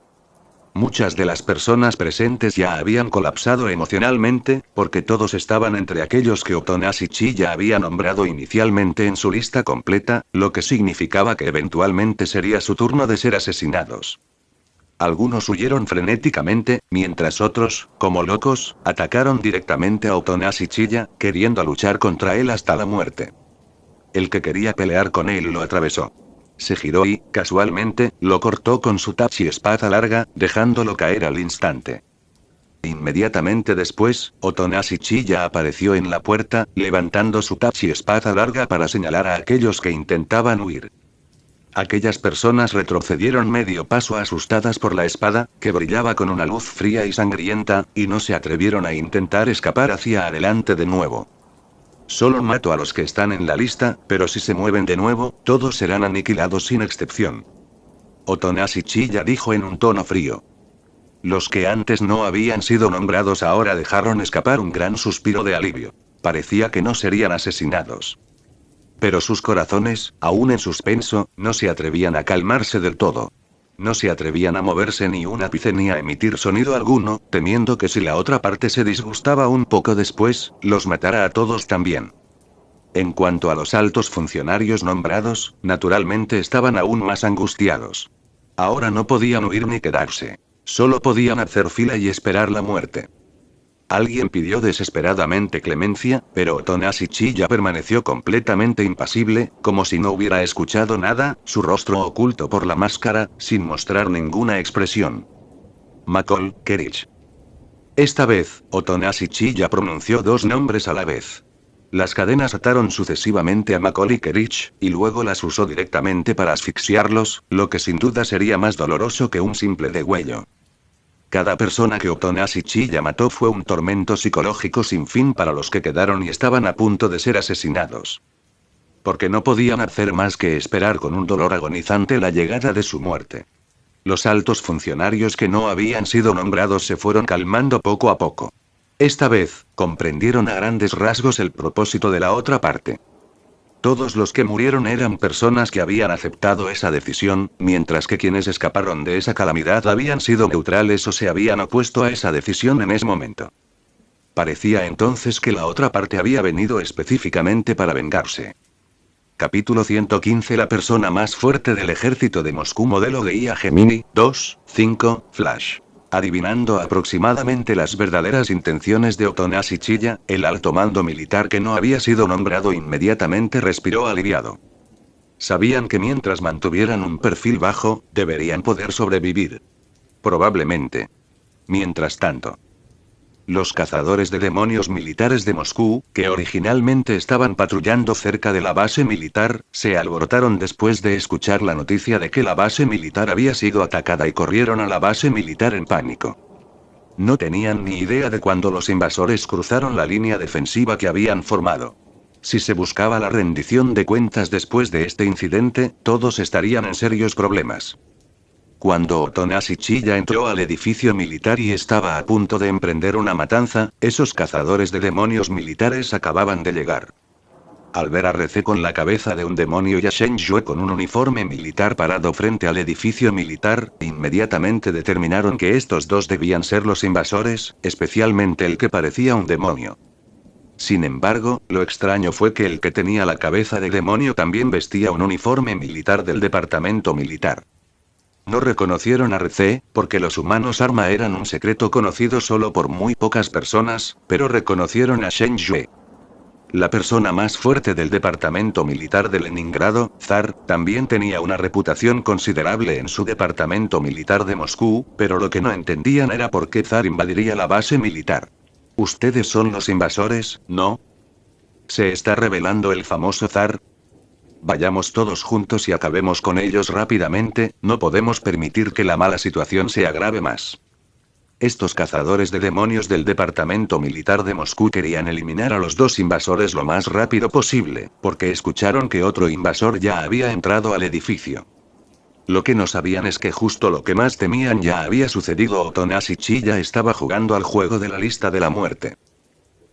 Muchas de las personas presentes ya habían colapsado emocionalmente, porque todos estaban entre aquellos que Otonashi Chiya había nombrado inicialmente en su lista completa, lo que significaba que eventualmente sería su turno de ser asesinados. Algunos huyeron frenéticamente, mientras otros, como locos, atacaron directamente a Otonashi Chiya, queriendo luchar contra él hasta la muerte. El que quería pelear con él lo atravesó. Se giró y, casualmente, lo cortó con su tachi espada larga, dejándolo caer al instante. Inmediatamente después, Otonashi Chiya apareció en la puerta, levantando su tachi espada larga para señalar a aquellos que intentaban huir. Aquellas personas retrocedieron medio paso asustadas por la espada, que brillaba con una luz fría y sangrienta, y no se atrevieron a intentar escapar hacia adelante de nuevo. Solo mato a los que están en la lista, pero si se mueven de nuevo, todos serán aniquilados sin excepción. Otonashi Chiya dijo en un tono frío. Los que antes no habían sido nombrados ahora dejaron escapar un gran suspiro de alivio. Parecía que no serían asesinados. Pero sus corazones, aún en suspenso, no se atrevían a calmarse del todo. No se atrevían a moverse ni un ápice ni a emitir sonido alguno, temiendo que si la otra parte se disgustaba un poco después, los matara a todos también. En cuanto a los altos funcionarios nombrados, naturalmente estaban aún más angustiados. Ahora no podían huir ni quedarse. Solo podían hacer fila y esperar la muerte. Alguien pidió desesperadamente clemencia, pero Otonashi Chiya permaneció completamente impasible, como si no hubiera escuchado nada, su rostro oculto por la máscara, sin mostrar ninguna expresión. Makoll Kerich. Esta vez, Otonashi Chiya pronunció dos nombres a la vez. Las cadenas ataron sucesivamente a Makoll y Kerich, y luego las usó directamente para asfixiarlos, lo que sin duda sería más doloroso que un simple degüello. Cada persona que Otonashi Chiya mató fue un tormento psicológico sin fin para los que quedaron y estaban a punto de ser asesinados. Porque no podían hacer más que esperar con un dolor agonizante la llegada de su muerte. Los altos funcionarios que no habían sido nombrados se fueron calmando poco a poco. Esta vez, comprendieron a grandes rasgos el propósito de la otra parte. Todos los que murieron eran personas que habían aceptado esa decisión, mientras que quienes escaparon de esa calamidad habían sido neutrales o se habían opuesto a esa decisión en ese momento. Parecía entonces que la otra parte había venido específicamente para vengarse. Capítulo 115. La persona más fuerte del ejército de Moscú, modelo de IA Gemini 2.5, Flash. Adivinando aproximadamente las verdaderas intenciones de Otonashi Chiya, el alto mando militar que no había sido nombrado inmediatamente respiró aliviado. Sabían que mientras mantuvieran un perfil bajo, deberían poder sobrevivir. Probablemente. Mientras tanto, los cazadores de demonios militares de Moscú, que originalmente estaban patrullando cerca de la base militar, se alborotaron después de escuchar la noticia de que la base militar había sido atacada y corrieron a la base militar en pánico. No tenían ni idea de cuándo los invasores cruzaron la línea defensiva que habían formado. Si se buscaba la rendición de cuentas después de este incidente, todos estarían en serios problemas. Cuando Otonashi Chiya entró al edificio militar y estaba a punto de emprender una matanza, esos cazadores de demonios militares acababan de llegar. Al ver a Reze con la cabeza de un demonio y a Shen Yue con un uniforme militar parado frente al edificio militar, inmediatamente determinaron que estos dos debían ser los invasores, especialmente el que parecía un demonio. Sin embargo, lo extraño fue que el que tenía la cabeza de demonio también vestía un uniforme militar del departamento militar. No reconocieron a Reze, porque los humanos arma eran un secreto conocido solo por muy pocas personas, pero reconocieron a Shen Yue. La persona más fuerte del departamento militar de Leningrado, Zar, también tenía una reputación considerable en su departamento militar de Moscú, pero lo que no entendían era por qué Zar invadiría la base militar. ¿Ustedes son los invasores, no? ¿Se está revelando el famoso Zar? Vayamos todos juntos y acabemos con ellos rápidamente, no podemos permitir que la mala situación se agrave más. Estos cazadores de demonios del departamento militar de Moscú querían eliminar a los dos invasores lo más rápido posible, porque escucharon que otro invasor ya había entrado al edificio. Lo que no sabían es que justo lo que más temían ya había sucedido. Otonashi Chiya estaba jugando al juego de la lista de la muerte.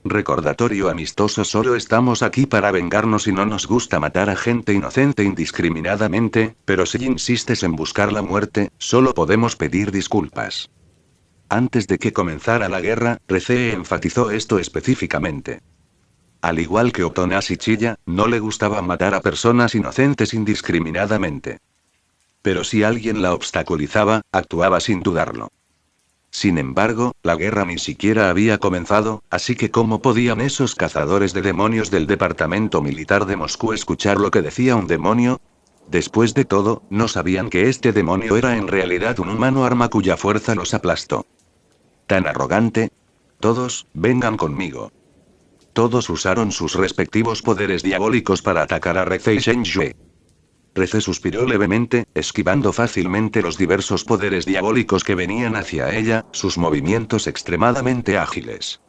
Recordatorio amistoso: solo estamos aquí para vengarnos y no nos gusta matar a gente inocente indiscriminadamente, pero si insistes en buscar la muerte, solo podemos pedir disculpas. Antes de que comenzara la guerra, Reze enfatizó esto específicamente. Al igual que Otonashi Chiya, no le gustaba matar a personas inocentes indiscriminadamente. Pero si alguien la obstaculizaba, actuaba sin dudarlo. Sin embargo, la guerra ni siquiera había comenzado, así que ¿cómo podían esos cazadores de demonios del departamento militar de Moscú escuchar lo que decía un demonio? Después de todo, no sabían que este demonio era en realidad un humano arma cuya fuerza los aplastó. ¿Tan arrogante? Todos, vengan conmigo. Todos usaron sus respectivos poderes diabólicos para atacar a Reze y Shen Yue. Reze suspiró levemente, esquivando fácilmente los diversos poderes diabólicos que venían hacia ella, sus movimientos extremadamente ágiles.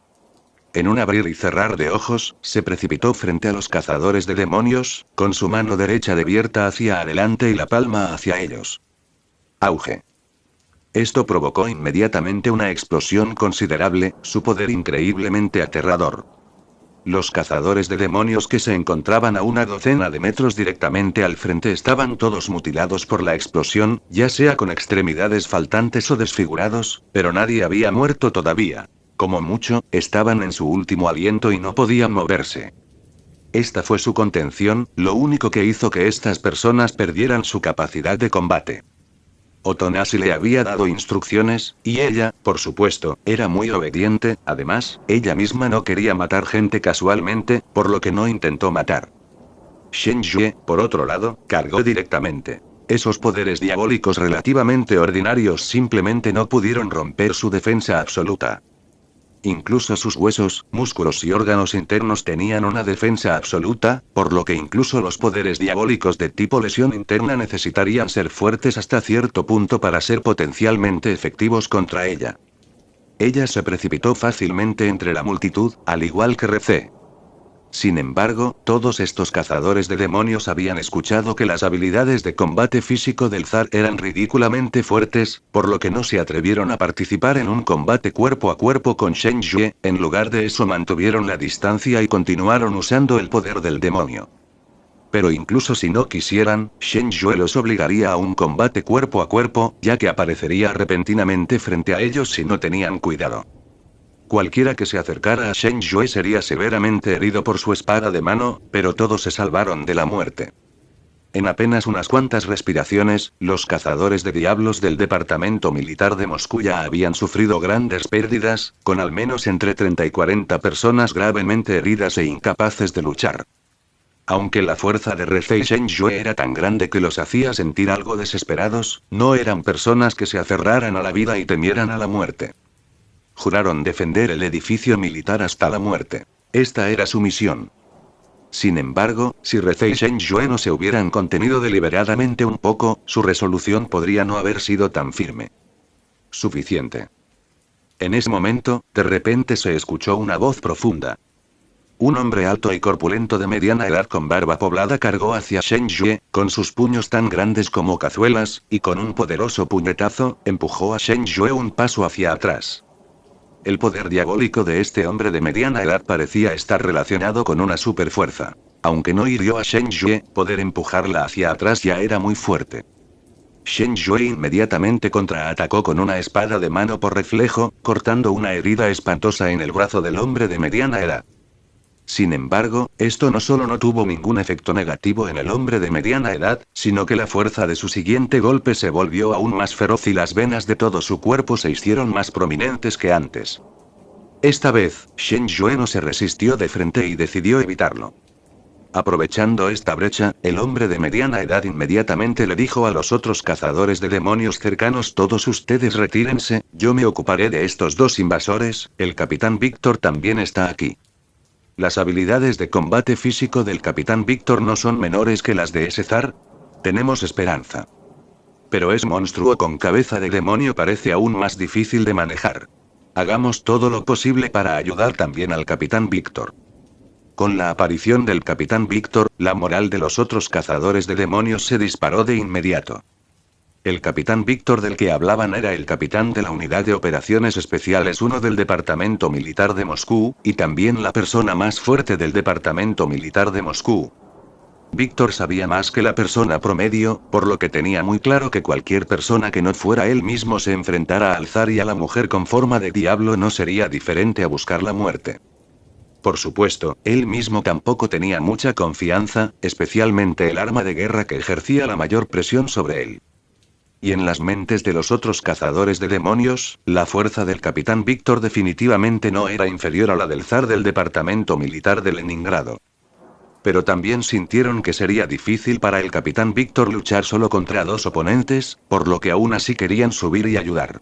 En un abrir y cerrar de ojos, se precipitó frente a los cazadores de demonios, con su mano derecha abierta hacia adelante y la palma hacia ellos. Auge. Esto provocó inmediatamente una explosión considerable, su poder increíblemente aterrador. Los cazadores de demonios que se encontraban a una docena de metros directamente al frente estaban todos mutilados por la explosión, ya sea con extremidades faltantes o desfigurados, pero nadie había muerto todavía. Como mucho, estaban en su último aliento y no podían moverse. Esta fue su contención, lo único que hizo que estas personas perdieran su capacidad de combate. Otonasi le había dado instrucciones, y ella, por supuesto, era muy obediente. Además, ella misma no quería matar gente casualmente, por lo que no intentó matar. Shen Yue, por otro lado, cargó directamente. Esos poderes diabólicos relativamente ordinarios simplemente no pudieron romper su defensa absoluta. Incluso sus huesos, músculos y órganos internos tenían una defensa absoluta, por lo que incluso los poderes diabólicos de tipo lesión interna necesitarían ser fuertes hasta cierto punto para ser potencialmente efectivos contra ella. Ella se precipitó fácilmente entre la multitud, al igual que Recé. Sin embargo, todos estos cazadores de demonios habían escuchado que las habilidades de combate físico del zar eran ridículamente fuertes, por lo que no se atrevieron a participar en un combate cuerpo a cuerpo con Shen Yue. En lugar de eso mantuvieron la distancia y continuaron usando el poder del demonio. Pero incluso si no quisieran, Shen Yue los obligaría a un combate cuerpo a cuerpo, ya que aparecería repentinamente frente a ellos si no tenían cuidado. Cualquiera que se acercara a Shen Yue sería severamente herido por su espada de mano, pero todos se salvaron de la muerte. En apenas unas cuantas respiraciones, los cazadores de diablos del departamento militar de Moscú ya habían sufrido grandes pérdidas, con al menos entre 30 y 40 personas gravemente heridas e incapaces de luchar. Aunque la fuerza de Recé y Shen Yue era tan grande que los hacía sentir algo desesperados, no eran personas que se aferraran a la vida y temieran a la muerte. Juraron defender el edificio militar hasta la muerte. Esta era su misión. Sin embargo, si Recé y Shen Yue no se hubieran contenido deliberadamente un poco, su resolución podría no haber sido tan firme. Suficiente. En ese momento, de repente se escuchó una voz profunda. Un hombre alto y corpulento de mediana edad con barba poblada cargó hacia Shen Yue, con sus puños tan grandes como cazuelas, y con un poderoso puñetazo, empujó a Shen Yue un paso hacia atrás. El poder diabólico de este hombre de mediana edad parecía estar relacionado con una superfuerza. Aunque no hirió a Shen Yue, poder empujarla hacia atrás ya era muy fuerte. Shen Yue inmediatamente contraatacó con una espada de mano por reflejo, cortando una herida espantosa en el brazo del hombre de mediana edad. Sin embargo, esto no solo no tuvo ningún efecto negativo en el hombre de mediana edad, sino que la fuerza de su siguiente golpe se volvió aún más feroz y las venas de todo su cuerpo se hicieron más prominentes que antes. Esta vez, Shen Yue no se resistió de frente y decidió evitarlo. Aprovechando esta brecha, el hombre de mediana edad inmediatamente le dijo a los otros cazadores de demonios cercanos: todos ustedes retírense, yo me ocuparé de estos dos invasores, el capitán Víctor también está aquí. ¿Las habilidades de combate físico del capitán Víctor no son menores que las de ese zar? Tenemos esperanza. Pero ese monstruo con cabeza de demonio parece aún más difícil de manejar. Hagamos todo lo posible para ayudar también al capitán Víctor. Con la aparición del capitán Víctor, la moral de los otros cazadores de demonios se disparó de inmediato. El capitán Víctor del que hablaban era el capitán de la Unidad de Operaciones Especiales 1 del Departamento Militar de Moscú, y también la persona más fuerte del Departamento Militar de Moscú. Víctor sabía más que la persona promedio, por lo que tenía muy claro que cualquier persona que no fuera él mismo se enfrentara al zar y a la mujer con forma de diablo no sería diferente a buscar la muerte. Por supuesto, él mismo tampoco tenía mucha confianza, especialmente el arma de guerra que ejercía la mayor presión sobre él. Y en las mentes de los otros cazadores de demonios, la fuerza del capitán Víctor definitivamente no era inferior a la del zar del departamento militar de Leningrado. Pero también sintieron que sería difícil para el capitán Víctor luchar solo contra dos oponentes, por lo que aún así querían subir y ayudar.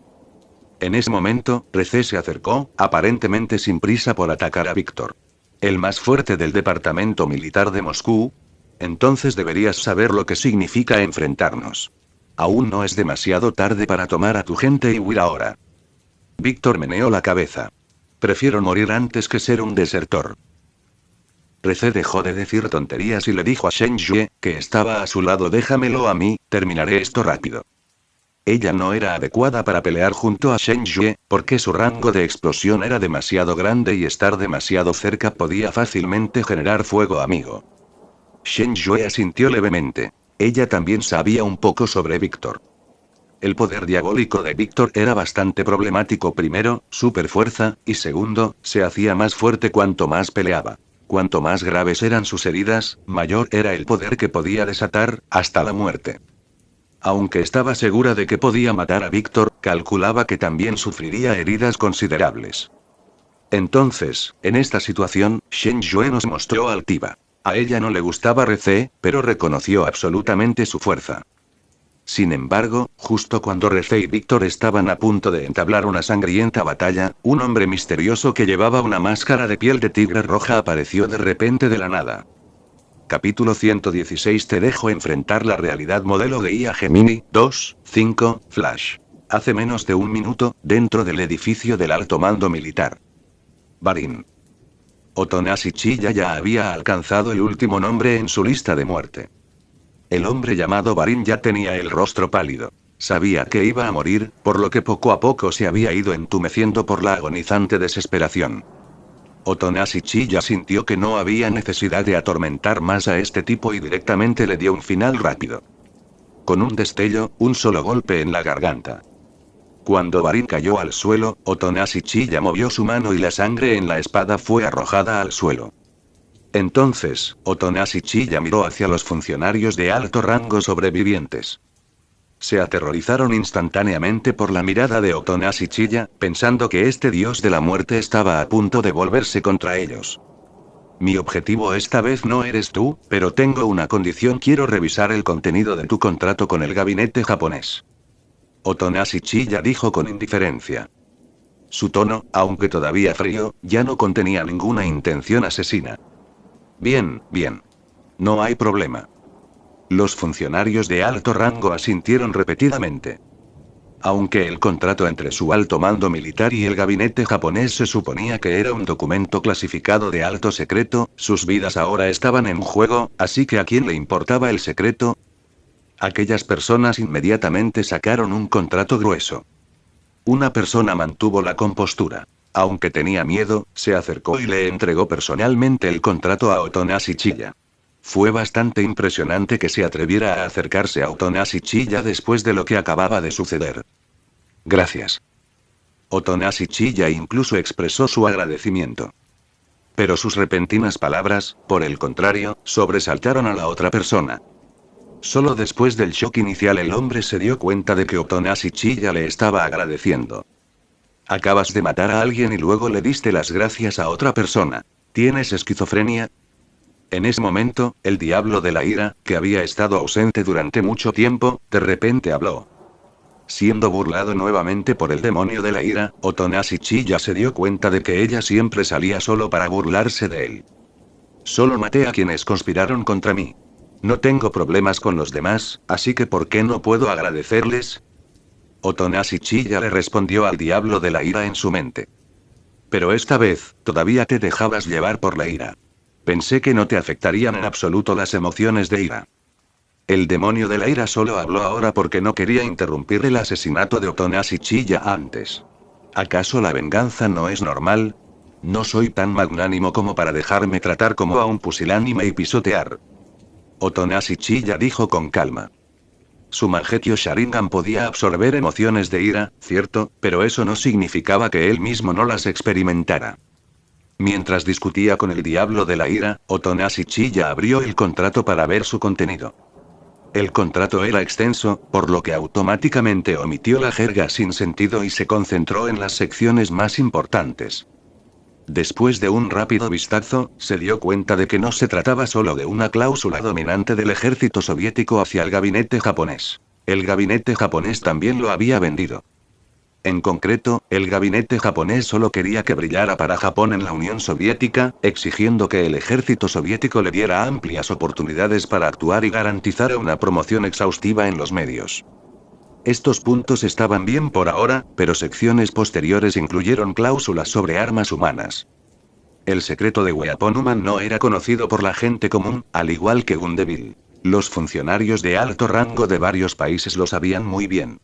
En ese momento, Recé se acercó, aparentemente sin prisa por atacar a Víctor. El más fuerte del departamento militar de Moscú. Entonces deberías saber lo que significa enfrentarnos. Aún no es demasiado tarde para tomar a tu gente y huir ahora. Víctor meneó la cabeza. Prefiero morir antes que ser un desertor. Recé dejó de decir tonterías y le dijo a Shen Yue, que estaba a su lado: déjamelo a mí, terminaré esto rápido. Ella no era adecuada para pelear junto a Shen Yue, porque su rango de explosión era demasiado grande y estar demasiado cerca podía fácilmente generar fuego amigo. Shen Yue asintió levemente. Ella también sabía un poco sobre Víctor. El poder diabólico de Víctor era bastante problemático. Primero, super fuerza, y segundo, se hacía más fuerte cuanto más peleaba. Cuanto más graves eran sus heridas, mayor era el poder que podía desatar, hasta la muerte. Aunque estaba segura de que podía matar a Víctor, calculaba que también sufriría heridas considerables. Entonces, en esta situación, Shen Yue nos mostró altiva. A ella no le gustaba Rece, pero reconoció absolutamente su fuerza. Sin embargo, justo cuando Rece y Víctor estaban a punto de entablar una sangrienta batalla, un hombre misterioso que llevaba una máscara de piel de tigre roja apareció de repente de la nada. Capítulo 116. Te dejo enfrentar la realidad. Modelo de IA Gemini 2.5 Flash. Hace menos de un minuto, dentro del edificio del alto mando militar. Barin. Otonashi Chiya ya había alcanzado el último nombre en su lista de muerte. El hombre llamado Barin ya tenía el rostro pálido. Sabía que iba a morir, por lo que poco a poco se había ido entumeciendo por la agonizante desesperación. Otonashi Chiya sintió que no había necesidad de atormentar más a este tipo y directamente le dio un final rápido. Con un destello, un solo golpe en la garganta. Cuando Barin cayó al suelo, Otonashi Chiya movió su mano y la sangre en la espada fue arrojada al suelo. Entonces, Otonashi Chiya miró hacia los funcionarios de alto rango sobrevivientes. Se aterrorizaron instantáneamente por la mirada de Otonashi Chiya, pensando que este dios de la muerte estaba a punto de volverse contra ellos. Mi objetivo esta vez no eres tú, pero tengo una condición. Quiero revisar el contenido de tu contrato con el gabinete japonés. Otonashi Chiya dijo con indiferencia. Su tono, aunque todavía frío, ya no contenía ninguna intención asesina. Bien, bien. No hay problema. Los funcionarios de alto rango asintieron repetidamente. Aunque el contrato entre su alto mando militar y el gabinete japonés se suponía que era un documento clasificado de alto secreto, sus vidas ahora estaban en juego, así que ¿a quién le importaba el secreto? Aquellas personas inmediatamente sacaron un contrato grueso. Una persona mantuvo la compostura. Aunque tenía miedo, se acercó y le entregó personalmente el contrato a Otonashi Chiya. Fue bastante impresionante que se atreviera a acercarse a Otonashi Chiya después de lo que acababa de suceder. Gracias. Otonashi Chiya incluso expresó su agradecimiento. Pero sus repentinas palabras, por el contrario, sobresaltaron a la otra persona. Solo después del shock inicial el hombre se dio cuenta de que Otonashi Chiya le estaba agradeciendo. Acabas de matar a alguien y luego le diste las gracias a otra persona. ¿Tienes esquizofrenia? En ese momento, el diablo de la ira, que había estado ausente durante mucho tiempo, de repente habló. Siendo burlado nuevamente por el demonio de la ira, Otonashi Chiya se dio cuenta de que ella siempre salía solo para burlarse de él. Solo maté a quienes conspiraron contra mí. No tengo problemas con los demás, así que ¿por qué no puedo agradecerles? Otonashi Chiya le respondió al diablo de la ira en su mente. Pero esta vez, todavía te dejabas llevar por la ira. Pensé que no te afectarían en absoluto las emociones de ira. El demonio de la ira solo habló ahora porque no quería interrumpir el asesinato de Otonashi Chiya antes. ¿Acaso la venganza no es normal? No soy tan magnánimo como para dejarme tratar como a un pusilánime y pisotear. Otonashi Chiya dijo con calma. Su Mangekyō Sharingan podía absorber emociones de ira, cierto, pero eso no significaba que él mismo no las experimentara. Mientras discutía con el diablo de la ira, Otonashi Chiya abrió el contrato para ver su contenido. El contrato era extenso, por lo que automáticamente omitió la jerga sin sentido y se concentró en las secciones más importantes. Después de un rápido vistazo, se dio cuenta de que no se trataba solo de una cláusula dominante del ejército soviético hacia el gabinete japonés. El gabinete japonés también lo había vendido. En concreto, el gabinete japonés solo quería que brillara para Japón en la Unión Soviética, exigiendo que el ejército soviético le diera amplias oportunidades para actuar y garantizara una promoción exhaustiva en los medios. Estos puntos estaban bien por ahora, pero secciones posteriores incluyeron cláusulas sobre armas humanas. El secreto de Weapon Human no era conocido por la gente común, al igual que Gundeville. Los funcionarios de alto rango de varios países lo sabían muy bien.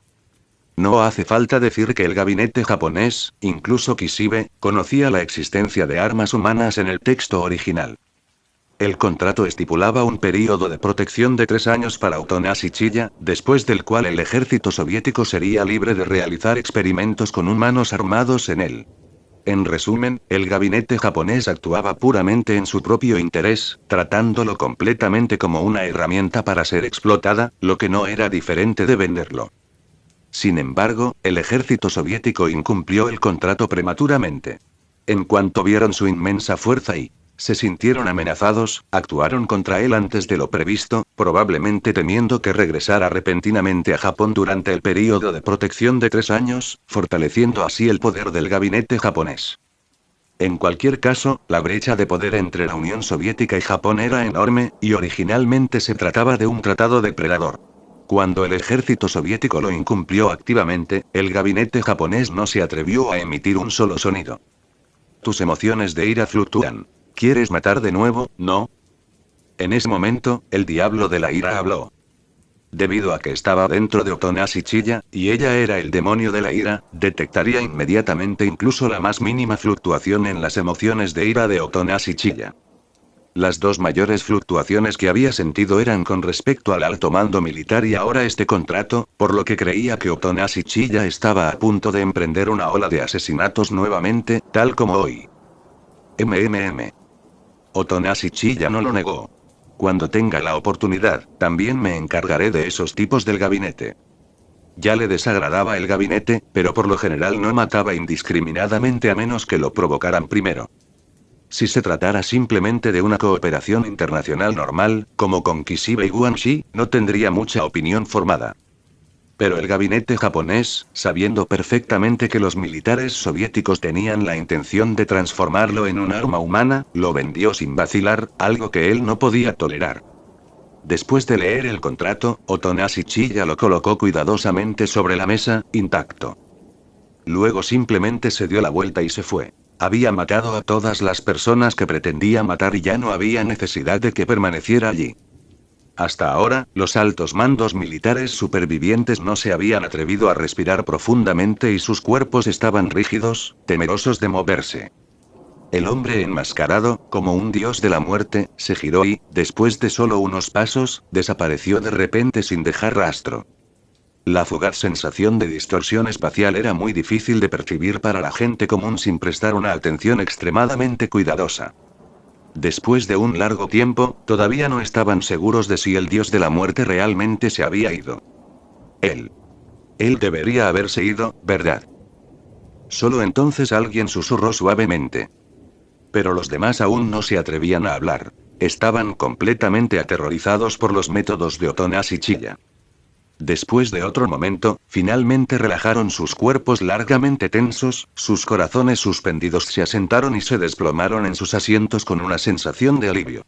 No hace falta decir que el gabinete japonés, incluso Kishibe, conocía la existencia de armas humanas en el texto original. El contrato estipulaba un período de protección de 3 años para Utonashi Chiya, después del cual el ejército soviético sería libre de realizar experimentos con humanos armados en él. En resumen, el gabinete japonés actuaba puramente en su propio interés, tratándolo completamente como una herramienta para ser explotada, lo que no era diferente de venderlo. Sin embargo, el ejército soviético incumplió el contrato prematuramente. En cuanto vieron su inmensa fuerza y se sintieron amenazados, actuaron contra él antes de lo previsto, probablemente temiendo que regresara repentinamente a Japón durante el período de protección de 3 años, fortaleciendo así el poder del gabinete japonés. En cualquier caso, la brecha de poder entre la Unión Soviética y Japón era enorme, y originalmente se trataba de un tratado depredador. Cuando el ejército soviético lo incumplió activamente, el gabinete japonés no se atrevió a emitir un solo sonido. Tus emociones de ira fluctúan. ¿Quieres matar de nuevo, no? En ese momento, el diablo de la ira habló. Debido a que estaba dentro de Utonashi Chiya, y ella era el demonio de la ira, detectaría inmediatamente incluso la más mínima fluctuación en las emociones de ira de Utonashi Chiya. Las dos mayores fluctuaciones que había sentido eran con respecto al alto mando militar y ahora este contrato, por lo que creía que Utonashi Chiya estaba a punto de emprender una ola de asesinatos nuevamente, tal como hoy. Utonashi Chiya no lo negó. Cuando tenga la oportunidad, también me encargaré de esos tipos del gabinete. Ya le desagradaba el gabinete, pero por lo general no mataba indiscriminadamente a menos que lo provocaran primero. Si se tratara simplemente de una cooperación internacional normal, como con Kishibe y Guanxi, no tendría mucha opinión formada. Pero el gabinete japonés, sabiendo perfectamente que los militares soviéticos tenían la intención de transformarlo en un arma humana, lo vendió sin vacilar, algo que él no podía tolerar. Después de leer el contrato, Utonashi Chiya lo colocó cuidadosamente sobre la mesa, intacto. Luego simplemente se dio la vuelta y se fue. Había matado a todas las personas que pretendía matar y ya no había necesidad de que permaneciera allí. Hasta ahora, los altos mandos militares supervivientes no se habían atrevido a respirar profundamente y sus cuerpos estaban rígidos, temerosos de moverse. El hombre enmascarado, como un dios de la muerte, se giró y, después de solo unos pasos, desapareció de repente sin dejar rastro. La fugaz sensación de distorsión espacial era muy difícil de percibir para la gente común sin prestar una atención extremadamente cuidadosa. Después de un largo tiempo, todavía no estaban seguros de si el dios de la muerte realmente se había ido. Él debería haberse ido, ¿verdad? Solo entonces alguien susurró suavemente. Pero los demás aún no se atrevían a hablar. Estaban completamente aterrorizados por los métodos de Utonashi Chiya. Después de otro momento, finalmente relajaron sus cuerpos largamente tensos, sus corazones suspendidos se asentaron y se desplomaron en sus asientos con una sensación de alivio.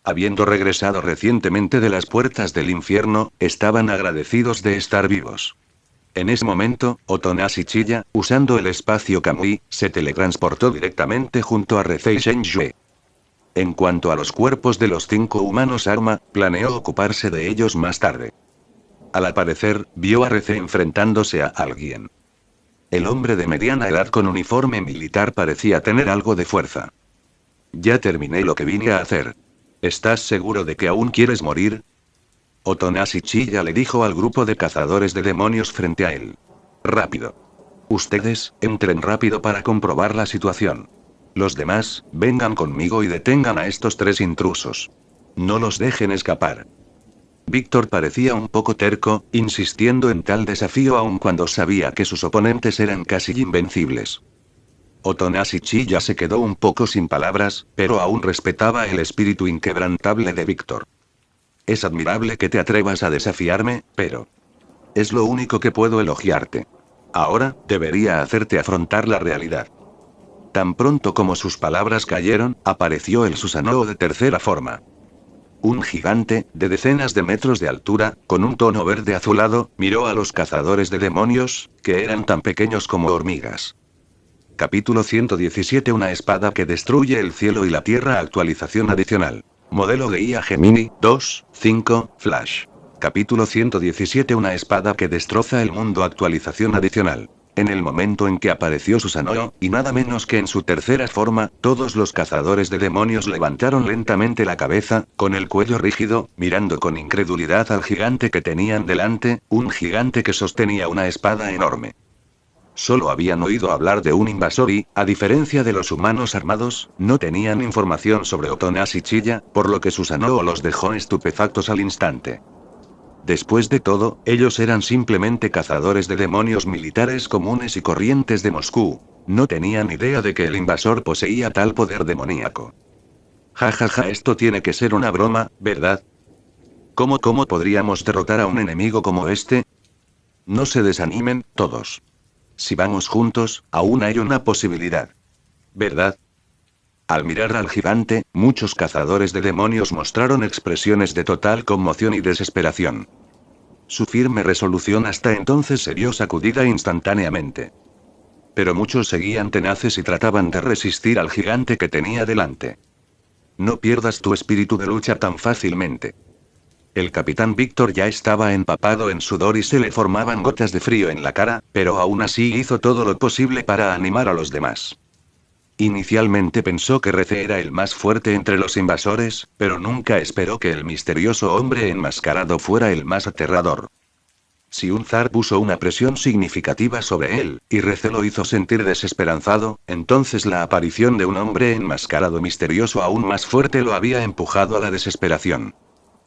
Habiendo regresado recientemente de las puertas del infierno, estaban agradecidos de estar vivos. En ese momento, Utonashi Chiya, usando el espacio Kamui, se teletransportó directamente junto a Rezei Shenjue. En cuanto a los cuerpos de los 5 humanos Arma, planeó ocuparse de ellos más tarde. Al aparecer, vio a Reze enfrentándose a alguien. El hombre de mediana edad con uniforme militar parecía tener algo de fuerza. Ya terminé lo que vine a hacer. ¿Estás seguro de que aún quieres morir? Utonashi Chiya le dijo al grupo de cazadores de demonios frente a él. Rápido. Ustedes, entren rápido para comprobar la situación. Los demás, vengan conmigo y detengan a estos 3 intrusos. No los dejen escapar. Víctor parecía un poco terco, insistiendo en tal desafío aun cuando sabía que sus oponentes eran casi invencibles. Utonashi Chiya se quedó un poco sin palabras, pero aún respetaba el espíritu inquebrantable de Víctor. Es admirable que te atrevas a desafiarme, pero es lo único que puedo elogiarte. Ahora, debería hacerte afrontar la realidad. Tan pronto como sus palabras cayeron, apareció el Susanoo de tercera forma. Un gigante, de decenas de metros de altura, con un tono verde azulado, miró a los cazadores de demonios, que eran tan pequeños como hormigas. Capítulo 117 Una espada que destruye el cielo y la tierra. Actualización adicional. Modelo de IA Gemini 2.5 Flash. Capítulo 117. Una espada que destroza el mundo. Actualización adicional. En el momento en que apareció Susanoo, y nada menos que en su tercera forma, todos los cazadores de demonios levantaron lentamente la cabeza, con el cuello rígido, mirando con incredulidad al gigante que tenían delante, un gigante que sostenía una espada enorme. Solo habían oído hablar de un invasor y, a diferencia de los humanos armados, no tenían información sobre Otonashi Chiya, por lo que Susanoo los dejó estupefactos al instante. Después de todo, ellos eran simplemente cazadores de demonios militares comunes y corrientes de Moscú. No tenían idea de que el invasor poseía tal poder demoníaco. Ja ja ja, esto tiene que ser una broma, ¿verdad? ¿Cómo podríamos derrotar a un enemigo como este? No se desanimen, todos. Si vamos juntos, aún hay una posibilidad. ¿Verdad? Al mirar al gigante, muchos cazadores de demonios mostraron expresiones de total conmoción y desesperación. Su firme resolución hasta entonces se vio sacudida instantáneamente. Pero muchos seguían tenaces y trataban de resistir al gigante que tenía delante. No pierdas tu espíritu de lucha tan fácilmente. El capitán Víctor ya estaba empapado en sudor y se le formaban gotas de frío en la cara, pero aún así hizo todo lo posible para animar a los demás. Inicialmente pensó que Rece era el más fuerte entre los invasores, pero nunca esperó que el misterioso hombre enmascarado fuera el más aterrador. Si un zar puso una presión significativa sobre él, y Rece lo hizo sentir desesperanzado, entonces la aparición de un hombre enmascarado misterioso aún más fuerte lo había empujado a la desesperación.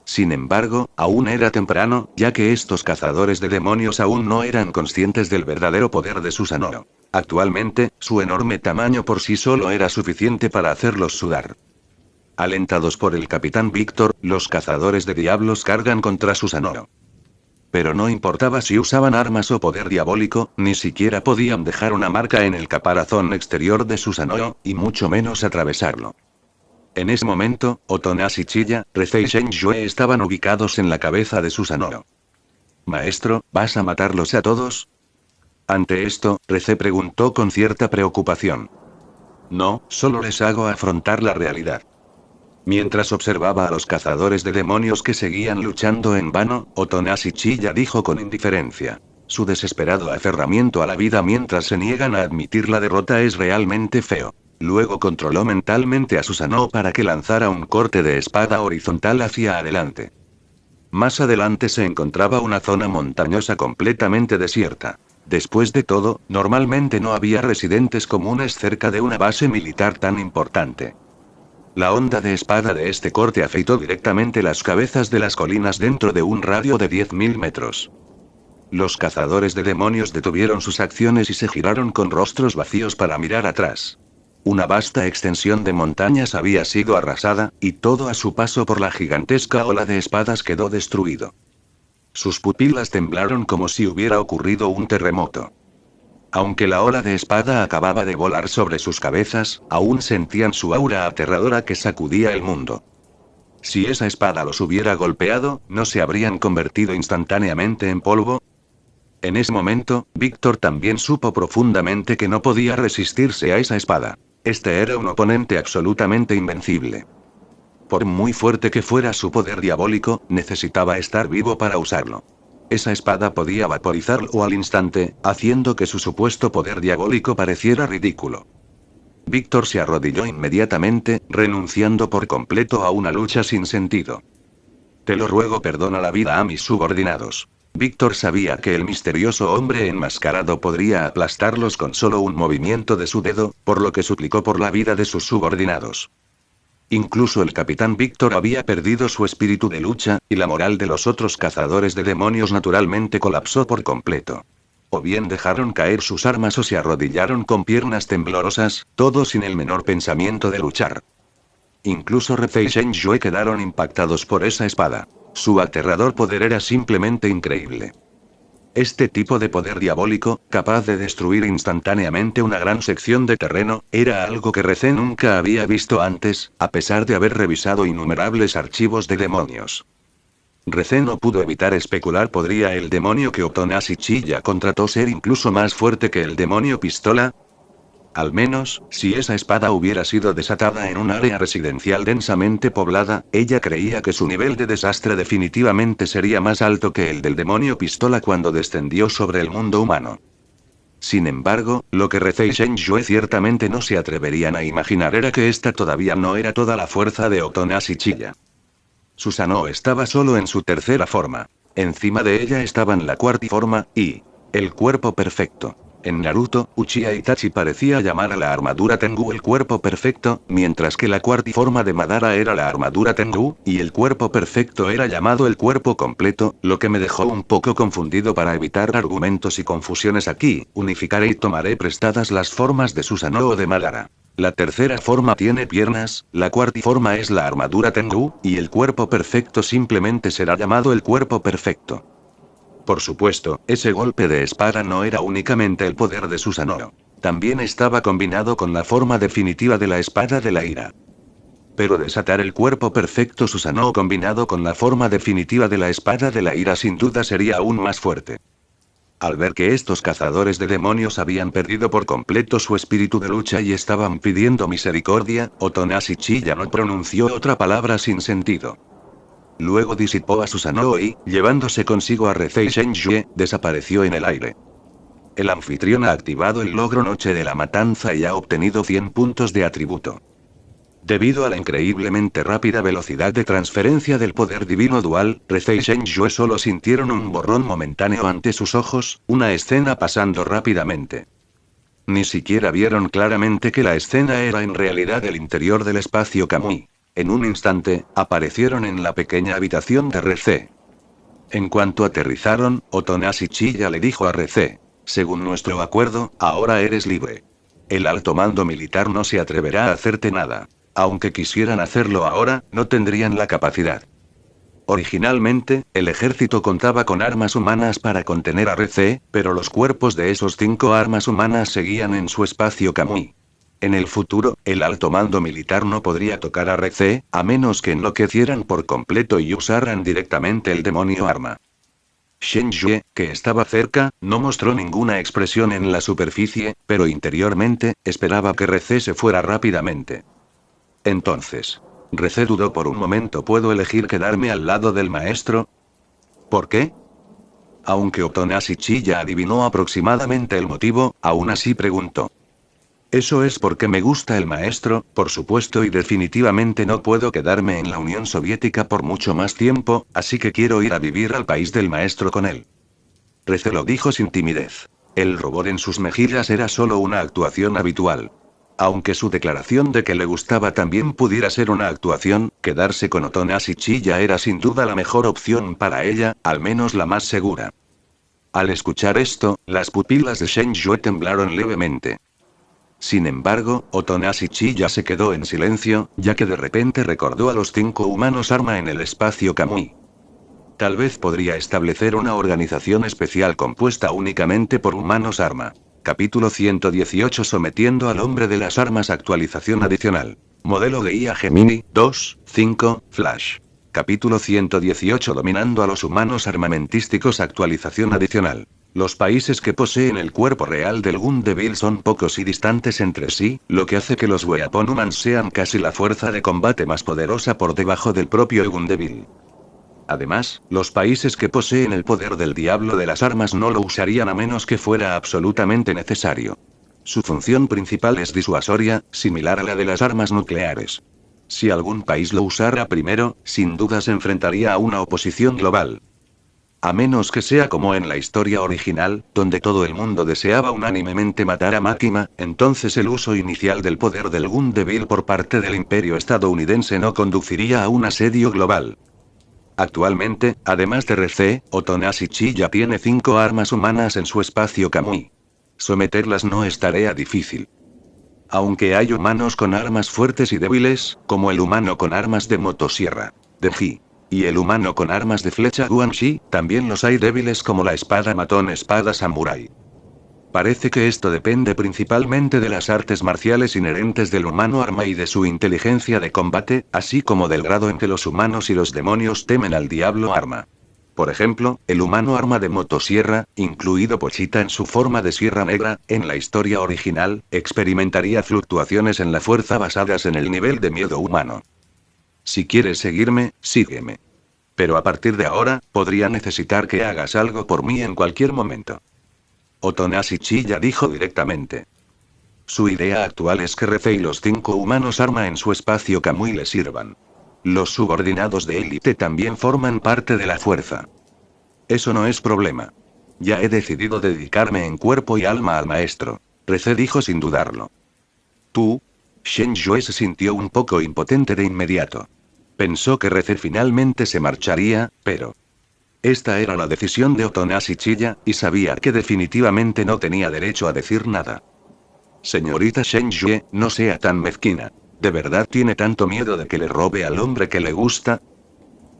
Sin embargo, aún era temprano, ya que estos cazadores de demonios aún no eran conscientes del verdadero poder de Susanoo. Actualmente, su enorme tamaño por sí solo era suficiente para hacerlos sudar. Alentados por el capitán Víctor, los cazadores de diablos cargan contra Susanoo. Pero no importaba si usaban armas o poder diabólico, ni siquiera podían dejar una marca en el caparazón exterior de Susanoo, y mucho menos atravesarlo. En ese momento, Otonashi Chiya, Rece y Shen Yue estaban ubicados en la cabeza de Susanoo. «Maestro, ¿vas a matarlos a todos?» Ante esto, Rece preguntó con cierta preocupación. «No, solo les hago afrontar la realidad». Mientras observaba a los cazadores de demonios que seguían luchando en vano, Otonashi Chiya dijo con indiferencia. Su desesperado aferramiento a la vida mientras se niegan a admitir la derrota es realmente feo. Luego controló mentalmente a Susanoo para que lanzara un corte de espada horizontal hacia adelante. Más adelante se encontraba una zona montañosa completamente desierta. Después de todo, normalmente no había residentes comunes cerca de una base militar tan importante. La onda de espada de este corte afeitó directamente las cabezas de las colinas dentro de un radio de 10.000 metros. Los cazadores de demonios detuvieron sus acciones y se giraron con rostros vacíos para mirar atrás. Una vasta extensión de montañas había sido arrasada, y todo a su paso por la gigantesca ola de espadas quedó destruido. Sus pupilas temblaron como si hubiera ocurrido un terremoto. Aunque la ola de espada acababa de volar sobre sus cabezas, aún sentían su aura aterradora que sacudía el mundo. Si esa espada los hubiera golpeado, ¿no se habrían convertido instantáneamente en polvo? En ese momento, Víctor también supo profundamente que no podía resistirse a esa espada. Este era un oponente absolutamente invencible. Por muy fuerte que fuera su poder diabólico, necesitaba estar vivo para usarlo. Esa espada podía vaporizarlo al instante, haciendo que su supuesto poder diabólico pareciera ridículo. Víctor se arrodilló inmediatamente, renunciando por completo a una lucha sin sentido. Te lo ruego, perdona la vida a mis subordinados. Víctor sabía que el misterioso hombre enmascarado podría aplastarlos con solo un movimiento de su dedo, por lo que suplicó por la vida de sus subordinados. Incluso el capitán Víctor había perdido su espíritu de lucha, y la moral de los otros cazadores de demonios naturalmente colapsó por completo. O bien dejaron caer sus armas o se arrodillaron con piernas temblorosas, todo sin el menor pensamiento de luchar. Incluso Rece y Shen Yue quedaron impactados por esa espada. Su aterrador poder era simplemente increíble. Este tipo de poder diabólico, capaz de destruir instantáneamente una gran sección de terreno, era algo que Rece nunca había visto antes, a pesar de haber revisado innumerables archivos de demonios. Rece no pudo evitar especular: ¿podría el demonio que Otonashi Chiya contrató ser incluso más fuerte que el demonio pistola? Al menos, si esa espada hubiera sido desatada en un área residencial densamente poblada, ella creía que su nivel de desastre definitivamente sería más alto que el del demonio pistola cuando descendió sobre el mundo humano. Sin embargo, lo que Reze y Shen Yue ciertamente no se atreverían a imaginar era que esta todavía no era toda la fuerza de Otonashi Chiya. Susanoo estaba solo en su tercera forma. Encima de ella estaban la cuartiforma y el cuerpo perfecto. En Naruto, Uchiha Itachi parecía llamar a la armadura Tengu el cuerpo perfecto, mientras que la cuartiforma de Madara era la armadura Tengu, y el cuerpo perfecto era llamado el cuerpo completo, lo que me dejó un poco confundido. Para evitar argumentos y confusiones aquí, unificaré y tomaré prestadas las formas de Susanoo o de Madara. La tercera forma tiene piernas, la cuartiforma es la armadura Tengu, y el cuerpo perfecto simplemente será llamado el cuerpo perfecto. Por supuesto, ese golpe de espada no era únicamente el poder de Susanoo. También estaba combinado con la forma definitiva de la espada de la ira. Pero desatar el cuerpo perfecto Susanoo combinado con la forma definitiva de la espada de la ira sin duda sería aún más fuerte. Al ver que estos cazadores de demonios habían perdido por completo su espíritu de lucha y estaban pidiendo misericordia, Otonashi Chiya no pronunció otra palabra sin sentido. Luego disipó a Susanoo y, llevándose consigo a Reze y Shen Yue, desapareció en el aire. El anfitrión ha activado el logro Noche de la Matanza y ha obtenido 100 puntos de atributo. Debido a la increíblemente rápida velocidad de transferencia del poder divino dual, Reze y Shen Yue solo sintieron un borrón momentáneo ante sus ojos, una escena pasando rápidamente. Ni siquiera vieron claramente que la escena era en realidad el interior del espacio Kamui. En un instante, aparecieron en la pequeña habitación de Reze. En cuanto aterrizaron, Otonashi Chiya le dijo a Reze: según nuestro acuerdo, ahora eres libre. El alto mando militar no se atreverá a hacerte nada. Aunque quisieran hacerlo ahora, no tendrían la capacidad. Originalmente, el ejército contaba con armas humanas para contener a Reze, pero los cuerpos de esos 5 armas humanas seguían en su espacio Kamui. En el futuro, el alto mando militar no podría tocar a Reze, a menos que enloquecieran por completo y usaran directamente el demonio arma. Shen Yue, que estaba cerca, no mostró ninguna expresión en la superficie, pero interiormente, esperaba que Reze se fuera rápidamente. Entonces, Reze dudó por un momento. ¿Puedo elegir quedarme al lado del maestro? ¿Por qué? Aunque Otonashi Chiya adivinó aproximadamente el motivo, aún así preguntó. Eso es porque me gusta el maestro, por supuesto, y definitivamente no puedo quedarme en la Unión Soviética por mucho más tiempo, así que quiero ir a vivir al país del maestro con él. Reze lo dijo sin timidez. El rubor en sus mejillas era solo una actuación habitual. Aunque su declaración de que le gustaba también pudiera ser una actuación, quedarse con Otonashi Chiya era sin duda la mejor opción para ella, al menos la más segura. Al escuchar esto, las pupilas de Shen Yue temblaron levemente. Sin embargo, Otonashi Chiya se quedó en silencio, ya que de repente recordó a los 5 humanos arma en el espacio Kamui. Tal vez podría establecer una organización especial compuesta únicamente por humanos arma. Capítulo 118 Sometiendo al hombre de las armas. Actualización adicional. Modelo de IA Gemini 2.5 Flash. Capítulo 118 Dominando a los humanos armamentísticos. Actualización adicional. Los países que poseen el cuerpo real del Gundeville son pocos y distantes entre sí, lo que hace que los Weapon Humans sean casi la fuerza de combate más poderosa por debajo del propio Gundeville. Además, los países que poseen el poder del diablo de las armas no lo usarían a menos que fuera absolutamente necesario. Su función principal es disuasoria, similar a la de las armas nucleares. Si algún país lo usara primero, sin duda se enfrentaría a una oposición global. A menos que sea como en la historia original, donde todo el mundo deseaba unánimemente matar a Makima, entonces el uso inicial del poder del Gundeville por parte del imperio estadounidense no conduciría a un asedio global. Actualmente, además de Reze, Otonashi Chiya tiene 5 armas humanas en su espacio Kamui. Someterlas no es tarea difícil. Aunque hay humanos con armas fuertes y débiles, como el humano con armas de motosierra, de Ji, y el humano con armas de flecha Guanxi, también los hay débiles como la espada matón, espada samurai. Parece que esto depende principalmente de las artes marciales inherentes del humano arma y de su inteligencia de combate, así como del grado en que los humanos y los demonios temen al diablo arma. Por ejemplo, el humano arma de motosierra, incluido Pochita en su forma de sierra negra, en la historia original, experimentaría fluctuaciones en la fuerza basadas en el nivel de miedo humano. Si quieres seguirme, sígueme. Pero a partir de ahora, podría necesitar que hagas algo por mí en cualquier momento. Otonashi Chiya dijo directamente. Su idea actual es que Rece y los 5 humanos arma en su espacio Kamui le sirvan. Los subordinados de élite también forman parte de la fuerza. Eso no es problema. Ya he decidido dedicarme en cuerpo y alma al maestro. Rece dijo sin dudarlo. Tú. Shen Yue se sintió un poco impotente de inmediato. Pensó que Rece finalmente se marcharía, pero... Esta era la decisión de Otonashi Chiya, y sabía que definitivamente no tenía derecho a decir nada. Señorita Shen Yue, no sea tan mezquina. ¿De verdad tiene tanto miedo de que le robe al hombre que le gusta?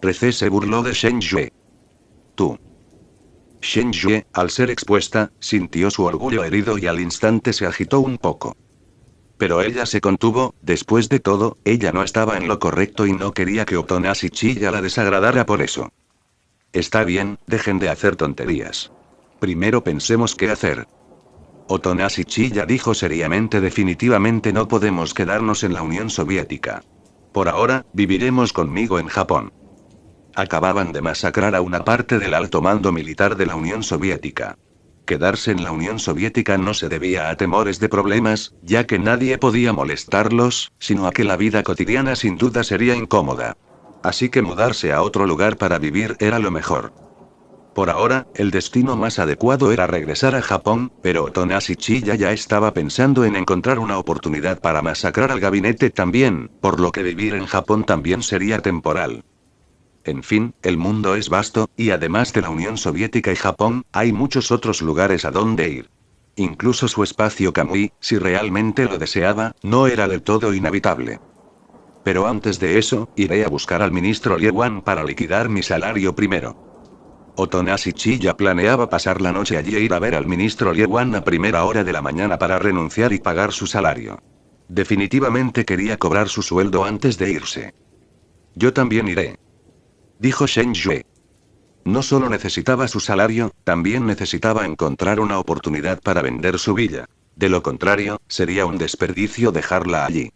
Rece se burló de Shen Yue. Tú. Shen Yue, al ser expuesta, sintió su orgullo herido y al instante se agitó un poco. Pero ella se contuvo, después de todo, ella no estaba en lo correcto y no quería que Otonashi Chiya la desagradara por eso. Está bien, dejen de hacer tonterías. Primero pensemos qué hacer. Otonashi Chiya dijo seriamente: definitivamente no podemos quedarnos en la Unión Soviética. Por ahora, viviremos conmigo en Japón. Acababan de masacrar a una parte del alto mando militar de la Unión Soviética. Quedarse en la Unión Soviética no se debía a temores de problemas, ya que nadie podía molestarlos, sino a que la vida cotidiana sin duda sería incómoda. Así que mudarse a otro lugar para vivir era lo mejor. Por ahora, el destino más adecuado era regresar a Japón, pero Otonashi Chiya ya estaba pensando en encontrar una oportunidad para masacrar al gabinete también, por lo que vivir en Japón también sería temporal. En fin, el mundo es vasto, y además de la Unión Soviética y Japón, hay muchos otros lugares a donde ir. Incluso su espacio Kamui, si realmente lo deseaba, no era del todo inhabitable. Pero antes de eso, iré a buscar al ministro Lie Wan para liquidar mi salario primero. Otonashi Chiya planeaba pasar la noche allí e ir a ver al ministro Lie Wan a primera hora de la mañana para renunciar y pagar su salario. Definitivamente quería cobrar su sueldo antes de irse. Yo también iré, dijo Shen Yue. No solo necesitaba su salario, también necesitaba encontrar una oportunidad para vender su villa. De lo contrario, sería un desperdicio dejarla allí.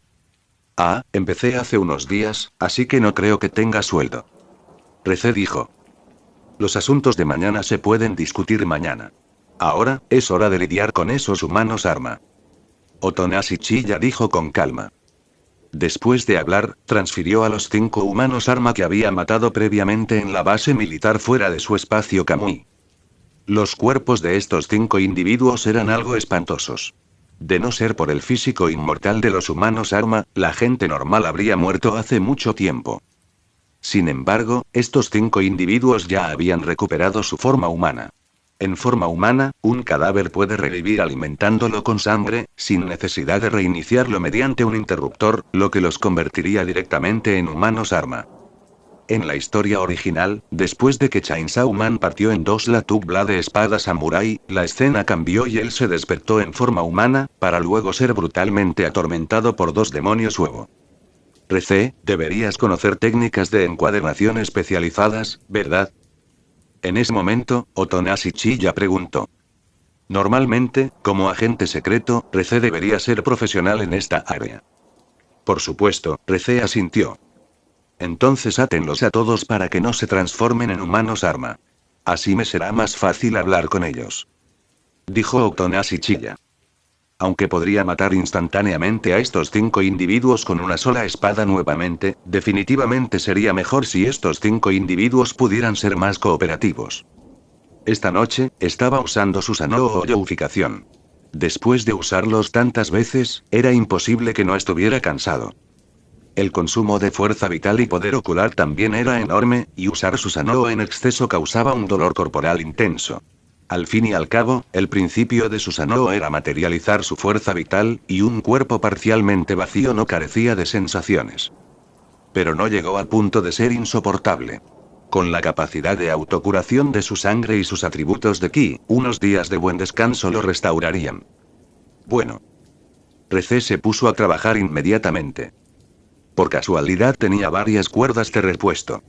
Empecé hace unos días, así que no creo que tenga sueldo. Rece dijo. Los asuntos de mañana se pueden discutir mañana. Ahora, es hora de lidiar con esos humanos arma. Otonashi Chiya dijo con calma. Después de hablar, transfirió a los 5 humanos arma que había matado previamente en la base militar fuera de su espacio Kamui. Los cuerpos de estos 5 individuos eran algo espantosos. De no ser por el físico inmortal de los humanos arma, la gente normal habría muerto hace mucho tiempo. Sin embargo, estos 5 individuos ya habían recuperado su forma humana. En forma humana, un cadáver puede revivir alimentándolo con sangre, sin necesidad de reiniciarlo mediante un interruptor, lo que los convertiría directamente en humanos arma. En la historia original, después de que Chainsaw Man partió en dos la tubla de espada samurai, la escena cambió y él se despertó en forma humana, para luego ser brutalmente atormentado por 2 demonios huevo. Rece, deberías conocer técnicas de encuadernación especializadas, ¿verdad? En ese momento, Otonashi Chiya preguntó. Normalmente, como agente secreto, Rece debería ser profesional en esta área. Por supuesto, Rece asintió. Entonces átenlos a todos para que no se transformen en humanos arma. Así me será más fácil hablar con ellos. Dijo Otonashi Chiya. Aunque podría matar instantáneamente a estos 5 individuos con una sola espada nuevamente, definitivamente sería mejor si estos 5 individuos pudieran ser más cooperativos. Esta noche, estaba usando su Sanoo o Youficación. Después de usarlos tantas veces, era imposible que no estuviera cansado. El consumo de fuerza vital y poder ocular también era enorme, y usar su Sanoo en exceso causaba un dolor corporal intenso. Al fin y al cabo, el principio de Susanoo era materializar su fuerza vital, y un cuerpo parcialmente vacío no carecía de sensaciones. Pero no llegó al punto de ser insoportable. Con la capacidad de autocuración de su sangre y sus atributos de ki, unos días de buen descanso lo restaurarían. Bueno. Rece se puso a trabajar inmediatamente. Por casualidad tenía varias cuerdas de repuesto.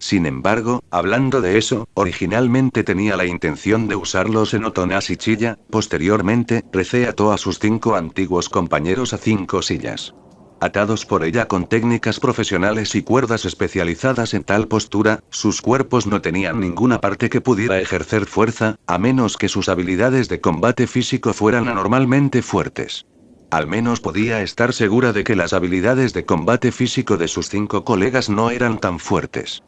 Sin embargo, hablando de eso, originalmente tenía la intención de usarlos en Otonashi Chiya. Posteriormente, Recé ató a sus 5 antiguos compañeros a 5 sillas. Atados por ella con técnicas profesionales y cuerdas especializadas en tal postura, sus cuerpos no tenían ninguna parte que pudiera ejercer fuerza, a menos que sus habilidades de combate físico fueran anormalmente fuertes. Al menos podía estar segura de que las habilidades de combate físico de sus 5 colegas no eran tan fuertes.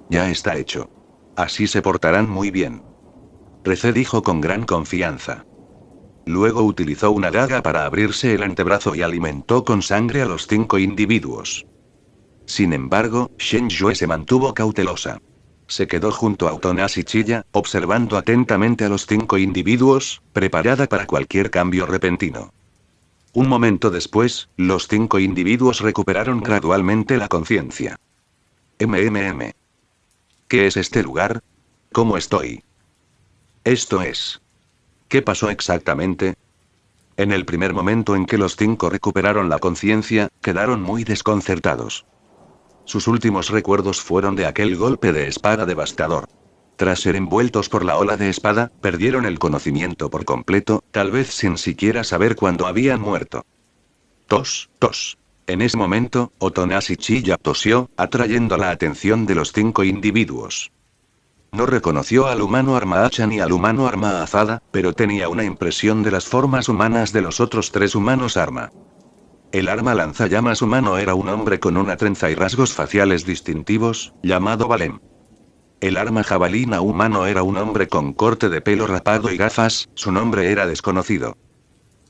Ya está hecho. Así se portarán muy bien. Recé dijo con gran confianza. Luego utilizó una daga para abrirse el antebrazo y alimentó con sangre a los 5 individuos. Sin embargo, Shen Yue se mantuvo cautelosa. Se quedó junto a Otonashi Chiya, observando atentamente a los 5 individuos, preparada para cualquier cambio repentino. Un momento después, los 5 individuos recuperaron gradualmente la conciencia. ¿Qué es este lugar? ¿Cómo estoy? Esto es. ¿Qué pasó exactamente? En el primer momento en que los 5 recuperaron la conciencia, quedaron muy desconcertados. Sus últimos recuerdos fueron de aquel golpe de espada devastador. Tras ser envueltos por la ola de espada, perdieron el conocimiento por completo, tal vez sin siquiera saber cuándo habían muerto. Tos, tos. En ese momento, Otonashi Chiya tosió, atrayendo la atención de los 5 individuos. No reconoció al humano arma hacha ni al humano arma azada, pero tenía una impresión de las formas humanas de los otros 3 humanos arma. El arma lanzallamas humano era un hombre con una trenza y rasgos faciales distintivos, llamado Balem. El arma jabalina humano era un hombre con corte de pelo rapado y gafas, su nombre era desconocido.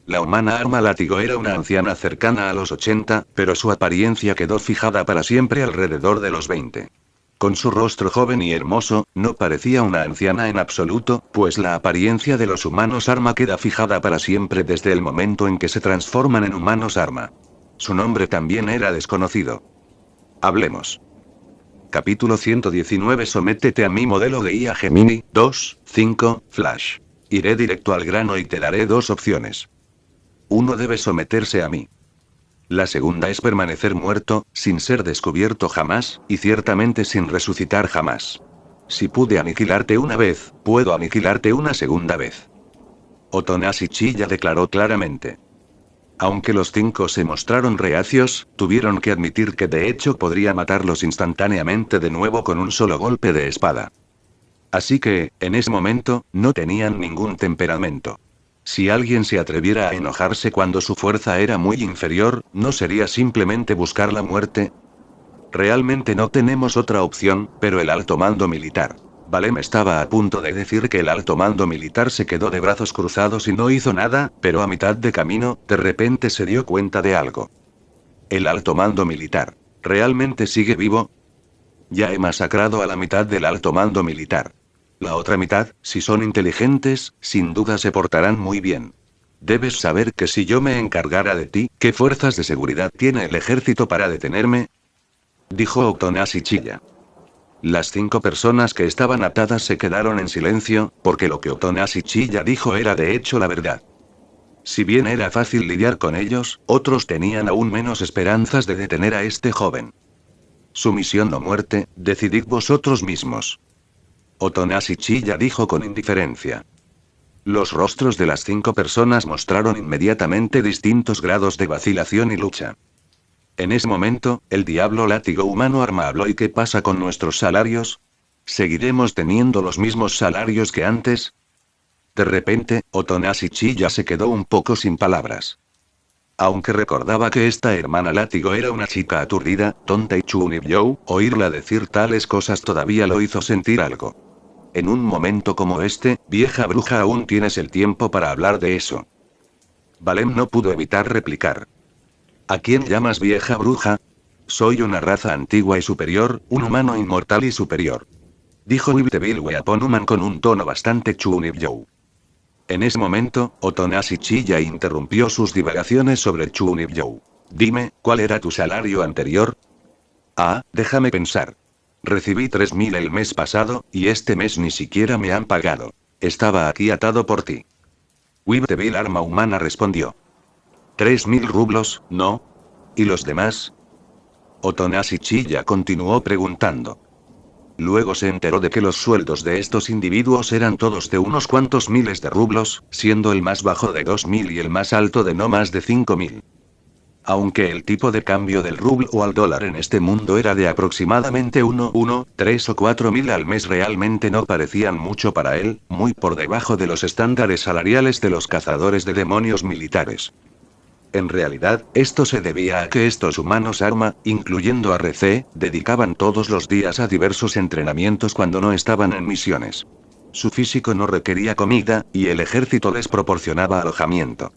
La humana arma látigo era una anciana cercana a los 80, pero su apariencia quedó fijada para siempre alrededor de los 20. Con su rostro joven y hermoso, no parecía una anciana en absoluto, pues la apariencia de los humanos arma queda fijada para siempre desde el momento en que se transforman en humanos arma. Su nombre también era desconocido. Hablemos. Capítulo 119. Sométete a mi modelo de IA Gemini 2.5 Flash. Iré directo al grano y te daré 2 opciones. Uno debe someterse a mí. La segunda es permanecer muerto, sin ser descubierto jamás, y ciertamente sin resucitar jamás. Si pude aniquilarte una vez, puedo aniquilarte una segunda vez. Otonashi Chiya declaró claramente. Aunque los 5 se mostraron reacios, tuvieron que admitir que de hecho podría matarlos instantáneamente de nuevo con un solo golpe de espada. Así que, en ese momento, no tenían ningún temperamento. Si alguien se atreviera a enojarse cuando su fuerza era muy inferior, ¿no sería simplemente buscar la muerte? Realmente no tenemos otra opción, pero el alto mando militar. Balem estaba a punto de decir que el alto mando militar se quedó de brazos cruzados y no hizo nada, pero a mitad de camino, de repente se dio cuenta de algo. El alto mando militar. ¿Realmente sigue vivo? Ya he masacrado a la mitad del alto mando militar. La otra mitad, si son inteligentes, sin duda se portarán muy bien. Debes saber que si yo me encargara de ti, ¿qué fuerzas de seguridad tiene el ejército para detenerme? Dijo Otonashi Chiya. Las 5 personas que estaban atadas se quedaron en silencio, porque lo que Otonashi Chiya dijo era de hecho la verdad. Si bien era fácil lidiar con ellos, otros tenían aún menos esperanzas de detener a este joven. Su misión o muerte, decidid vosotros mismos. Otonashi Chiya dijo con indiferencia. Los rostros de las 5 personas mostraron inmediatamente distintos grados de vacilación y lucha. En ese momento, el diablo látigo humano arma habló. ¿Y qué pasa con nuestros salarios? ¿Seguiremos teniendo los mismos salarios que antes? De repente, Otonashi Chiya se quedó un poco sin palabras. Aunque recordaba que esta hermana látigo era una chica aturdida, tonta y chunibyo, oírla decir tales cosas todavía lo hizo sentir algo. En un momento como este, vieja bruja, aún tienes el tiempo para hablar de eso. Balem no pudo evitar replicar. ¿A quién llamas vieja bruja? Soy una raza antigua y superior, un humano inmortal y superior. Dijo Wibtevil Weaponuman con un tono bastante chunibyo. En ese momento, Otonashi Chiya interrumpió sus divagaciones sobre Chunibyo. Dime, ¿cuál era tu salario anterior? Ah, déjame pensar. Recibí 3000 el mes pasado, y este mes ni siquiera me han pagado. Estaba aquí atado por ti. Wibtevil Arma Humana respondió. 3000 rublos, ¿no? ¿Y los demás? Otonashi Chiya continuó preguntando. Luego se enteró de que los sueldos de estos individuos eran todos de unos cuantos miles de rublos, siendo el más bajo de 2000 y el más alto de no más de 5000. Aunque el tipo de cambio del rublo al dólar en este mundo era de aproximadamente 3 o 4000 al mes, realmente no parecían mucho para él, muy por debajo de los estándares salariales de los cazadores de demonios militares. En realidad, esto se debía a que estos humanos arma, incluyendo a RC, dedicaban todos los días a diversos entrenamientos cuando no estaban en misiones. Su físico no requería comida, y el ejército les proporcionaba alojamiento.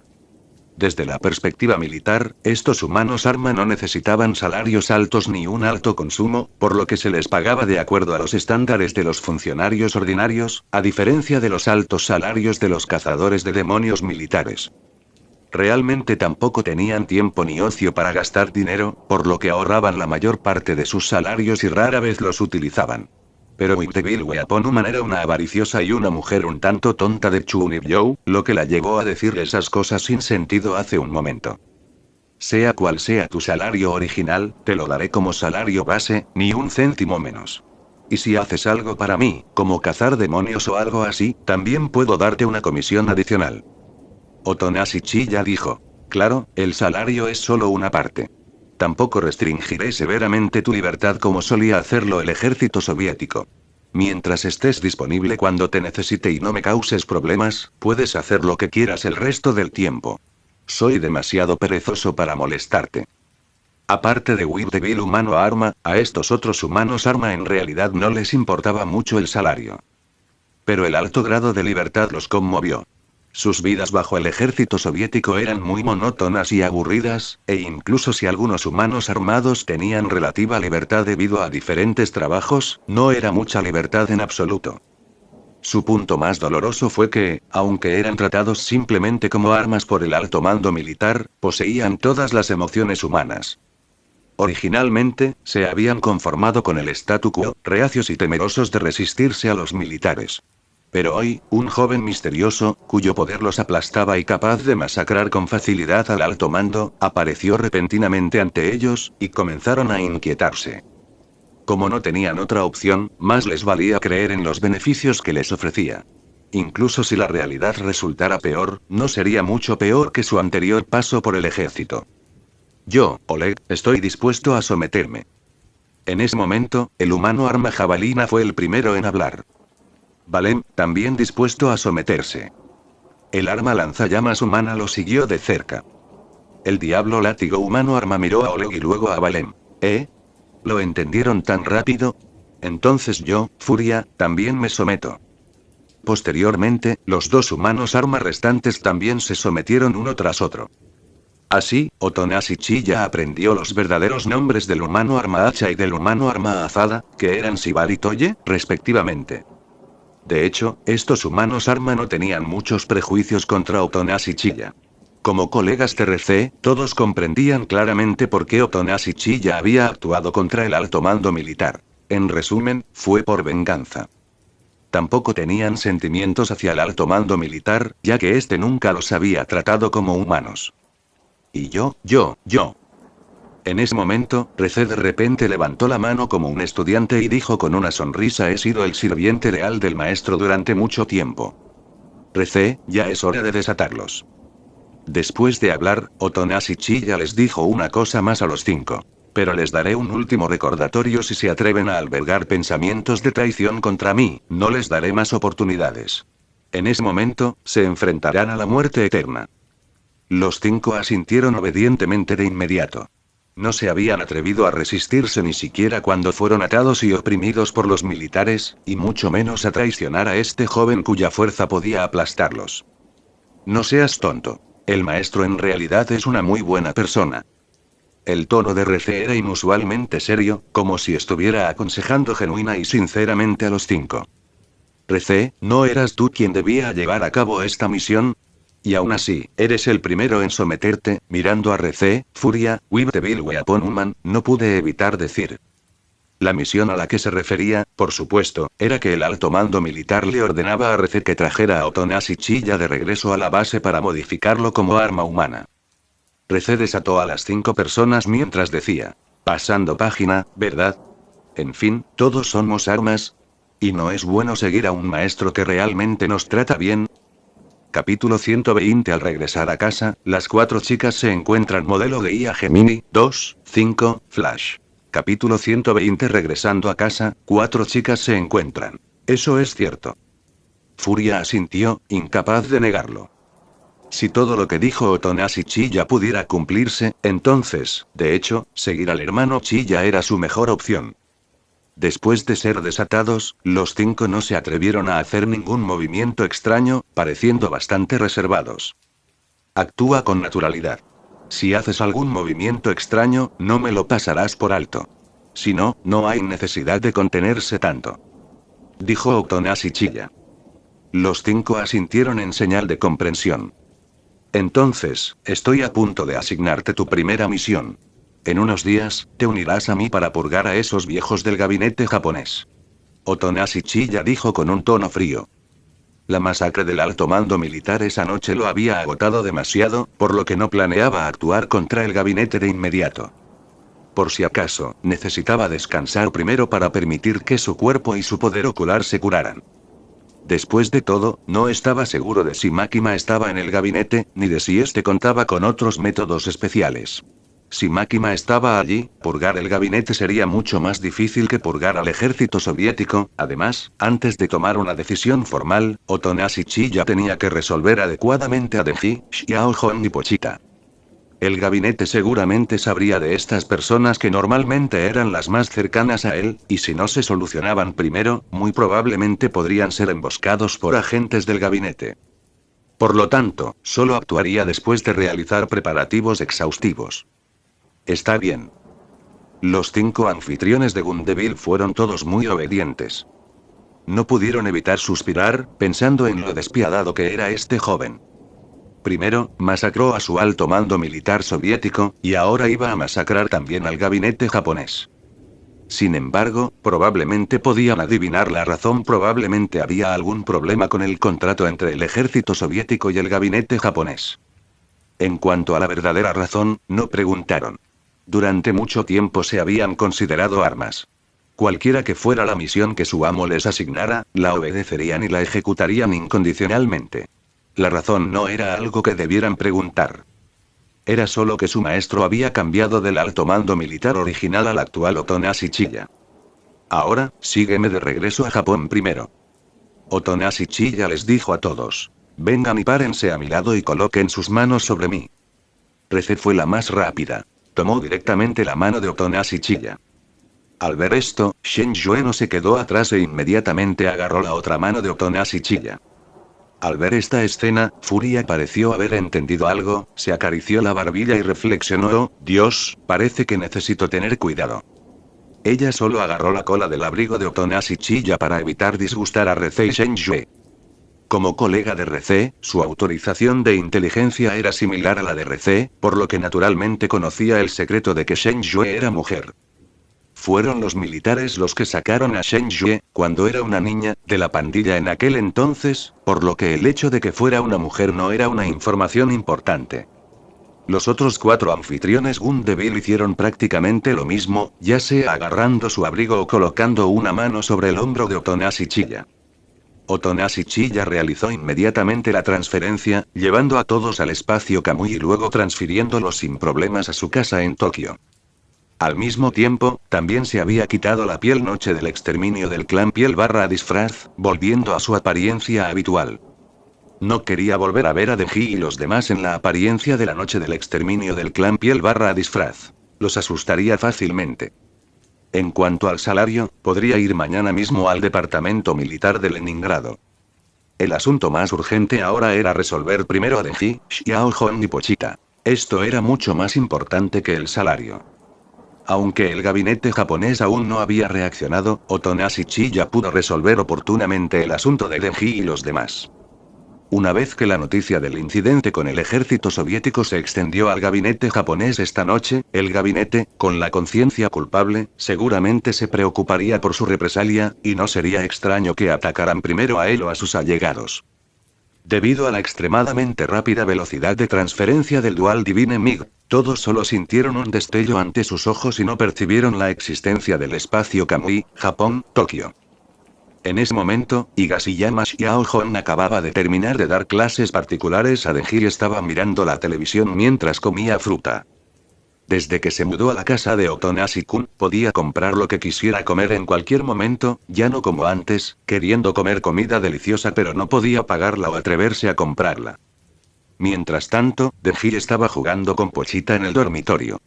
Desde la perspectiva militar, estos humanos arma no necesitaban salarios altos ni un alto consumo, por lo que se les pagaba de acuerdo a los estándares de los funcionarios ordinarios, a diferencia de los altos salarios de los cazadores de demonios militares. Realmente tampoco tenían tiempo ni ocio para gastar dinero, por lo que ahorraban la mayor parte de sus salarios y rara vez los utilizaban. Pero With the Bill Weapon Woman era una avariciosa y una mujer un tanto tonta de Chunibyo, lo que la llevó a decir esas cosas sin sentido hace un momento. Sea cual sea tu salario original, te lo daré como salario base, ni un céntimo menos. Y si haces algo para mí, como cazar demonios o algo así, también puedo darte una comisión adicional. Otonashi Chiya dijo. Claro, el salario es solo una parte. Tampoco restringiré severamente tu libertad como solía hacerlo el ejército soviético. Mientras estés disponible cuando te necesite y no me causes problemas, puedes hacer lo que quieras el resto del tiempo. Soy demasiado perezoso para molestarte. Aparte de With the Bill humano arma, a estos otros humanos arma en realidad no les importaba mucho el salario. Pero el alto grado de libertad los conmovió. Sus vidas bajo el ejército soviético eran muy monótonas y aburridas, e incluso si algunos humanos armados tenían relativa libertad debido a diferentes trabajos, no era mucha libertad en absoluto. Su punto más doloroso fue que, aunque eran tratados simplemente como armas por el alto mando militar, poseían todas las emociones humanas. Originalmente, se habían conformado con el statu quo, reacios y temerosos de resistirse a los militares. Pero hoy, un joven misterioso, cuyo poder los aplastaba y capaz de masacrar con facilidad al alto mando, apareció repentinamente ante ellos, y comenzaron a inquietarse. Como no tenían otra opción, más les valía creer en los beneficios que les ofrecía. Incluso si la realidad resultara peor, no sería mucho peor que su anterior paso por el ejército. Yo, Oleg, estoy dispuesto a someterme. En ese momento, el humano arma jabalina fue el primero en hablar. Valem, también dispuesto a someterse. El arma lanzallamas humana lo siguió de cerca. El diablo látigo humano arma miró a Oleg y luego a Valem. ¿Lo entendieron tan rápido? Entonces yo, Furia, también me someto. Posteriormente, los dos humanos arma restantes también se sometieron uno tras otro. Así, Otonashi Chiya aprendió los verdaderos nombres del humano arma hacha y del humano arma azada, que eran Shibari Toye, respectivamente. De hecho, estos humanos arma no tenían muchos prejuicios contra Otonashi Chiya. Como colegas de RC, todos comprendían claramente por qué Otonashi Chiya había actuado contra el alto mando militar. En resumen, fue por venganza. Tampoco tenían sentimientos hacia el alto mando militar, ya que éste nunca los había tratado como humanos. Y yo. En ese momento, RC de repente levantó la mano como un estudiante y dijo con una sonrisa: he sido el sirviente leal del maestro durante mucho tiempo. RC, ya es hora de desatarlos. Después de hablar, Otonashi Chiya les dijo una cosa más a los 5. Pero les daré un último recordatorio: si se atreven a albergar pensamientos de traición contra mí, no les daré más oportunidades. En ese momento, se enfrentarán a la muerte eterna. Los 5 asintieron obedientemente de inmediato. No se habían atrevido a resistirse ni siquiera cuando fueron atados y oprimidos por los militares, y mucho menos a traicionar a este joven cuya fuerza podía aplastarlos. No seas tonto. El maestro en realidad es una muy buena persona. El tono de RC era inusualmente serio, como si estuviera aconsejando genuina y sinceramente a los 5. RC, ¿no eras tú quien debía llevar a cabo esta misión? Y aún así, eres el primero en someterte. Mirando a RC, Furia, With the Bill Weapon Woman, no pude evitar decir. La misión a la que se refería, por supuesto, era que el alto mando militar le ordenaba a RC que trajera a Otonashi Chiya de regreso a la base para modificarlo como arma humana. RC desató a las 5 personas mientras decía. Pasando página, ¿verdad? En fin, todos somos armas. ¿Y no es bueno seguir a un maestro que realmente nos trata bien? Capítulo 120. Al regresar a casa, las 4 chicas se encuentran modelo de IA Gemini 2.5 Flash. Capítulo 120. Regresando a casa, 4 chicas se encuentran. Eso es cierto. Furia asintió, incapaz de negarlo. Si todo lo que dijo Otonashi Chiya pudiera cumplirse, entonces, de hecho, seguir al hermano Chiya era su mejor opción. Después de ser desatados, los 5 no se atrevieron a hacer ningún movimiento extraño, pareciendo bastante reservados. Actúa con naturalidad. Si haces algún movimiento extraño, no me lo pasarás por alto. Si no, no hay necesidad de contenerse tanto. Dijo Otonashi Chiya. Los 5 asintieron en señal de comprensión. Entonces, estoy a punto de asignarte tu primera misión. En unos días, te unirás a mí para purgar a esos viejos del gabinete japonés. Otonashi Chiya dijo con un tono frío. La masacre del alto mando militar esa noche lo había agotado demasiado, por lo que no planeaba actuar contra el gabinete de inmediato. Por si acaso, necesitaba descansar primero para permitir que su cuerpo y su poder ocular se curaran. Después de todo, no estaba seguro de si Makima estaba en el gabinete, ni de si éste contaba con otros métodos especiales. Si Makima estaba allí, purgar el gabinete sería mucho más difícil que purgar al ejército soviético. Además, antes de tomar una decisión formal, Otonashi Chiya tenía que resolver adecuadamente a Denji, Xiaohong y Pochita. El gabinete seguramente sabría de estas personas que normalmente eran las más cercanas a él, y si no se solucionaban primero, muy probablemente podrían ser emboscados por agentes del gabinete. Por lo tanto, solo actuaría después de realizar preparativos exhaustivos. Está bien. Los 5 anfitriones de Gundeville fueron todos muy obedientes. No pudieron evitar suspirar, pensando en lo despiadado que era este joven. Primero, masacró a su alto mando militar soviético, y ahora iba a masacrar también al gabinete japonés. Sin embargo, probablemente podían adivinar la razón. Probablemente había algún problema con el contrato entre el ejército soviético y el gabinete japonés. En cuanto a la verdadera razón, no preguntaron. Durante mucho tiempo se habían considerado armas. Cualquiera que fuera la misión que su amo les asignara, la obedecerían y la ejecutarían incondicionalmente. La razón no era algo que debieran preguntar. Era solo que su maestro había cambiado del alto mando militar original al actual Otonashi Chiya. Ahora, sígueme de regreso a Japón primero. Otonashi Chiya les dijo a todos. Vengan y párense a mi lado y coloquen sus manos sobre mí. Rece fue la más rápida. Tomó directamente la mano de Otonashi Chiya. Al ver esto, Shen Yue no se quedó atrás e inmediatamente agarró la otra mano de Otonashi Chiya. Al ver esta escena, Furia pareció haber entendido algo, se acarició la barbilla y reflexionó, oh, Dios, parece que necesito tener cuidado. Ella solo agarró la cola del abrigo de Otonashi Chiya para evitar disgustar a Rece y Shen Yue. Como colega de Rece, su autorización de inteligencia era similar a la de Rece, por lo que naturalmente conocía el secreto de que Shen Yue era mujer. Fueron los militares los que sacaron a Shen Yue, cuando era una niña, de la pandilla en aquel entonces, por lo que el hecho de que fuera una mujer no era una información importante. Los otros 4 anfitriones Gundeville hicieron prácticamente lo mismo, ya sea agarrando su abrigo o colocando una mano sobre el hombro de Otonashi Chiya. Otonashi Chiya realizó inmediatamente la transferencia, llevando a todos al espacio Kamui y luego transfiriéndolos sin problemas a su casa en Tokio. Al mismo tiempo, también se había quitado la piel noche del exterminio del clan piel / disfraz, volviendo a su apariencia habitual. No quería volver a ver a Denji y los demás en la apariencia de la noche del exterminio del clan piel / disfraz. Los asustaría fácilmente. En cuanto al salario, podría ir mañana mismo al departamento militar de Leningrado. El asunto más urgente ahora era resolver primero a Denji, Xiaohong y Pochita. Esto era mucho más importante que el salario. Aunque el gabinete japonés aún no había reaccionado, Otonashi Chiya pudo resolver oportunamente el asunto de Denji y los demás. Una vez que la noticia del incidente con el ejército soviético se extendió al gabinete japonés esta noche, el gabinete, con la conciencia culpable, seguramente se preocuparía por su represalia, y no sería extraño que atacaran primero a él o a sus allegados. Debido a la extremadamente rápida velocidad de transferencia del Dual Divine Mig, Todos solo sintieron un destello ante sus ojos y no percibieron la existencia del espacio Kamui, Japón, Tokio. En ese momento, Higashiyama Xiaohong acababa de terminar de dar clases particulares a Denji y estaba mirando la televisión mientras comía fruta. Desde que se mudó a la casa de Otonashi-kun, podía comprar lo que quisiera comer en cualquier momento, ya no como antes, queriendo comer comida deliciosa pero no podía pagarla o atreverse a comprarla. Mientras tanto, Denji estaba jugando con Pochita en el dormitorio.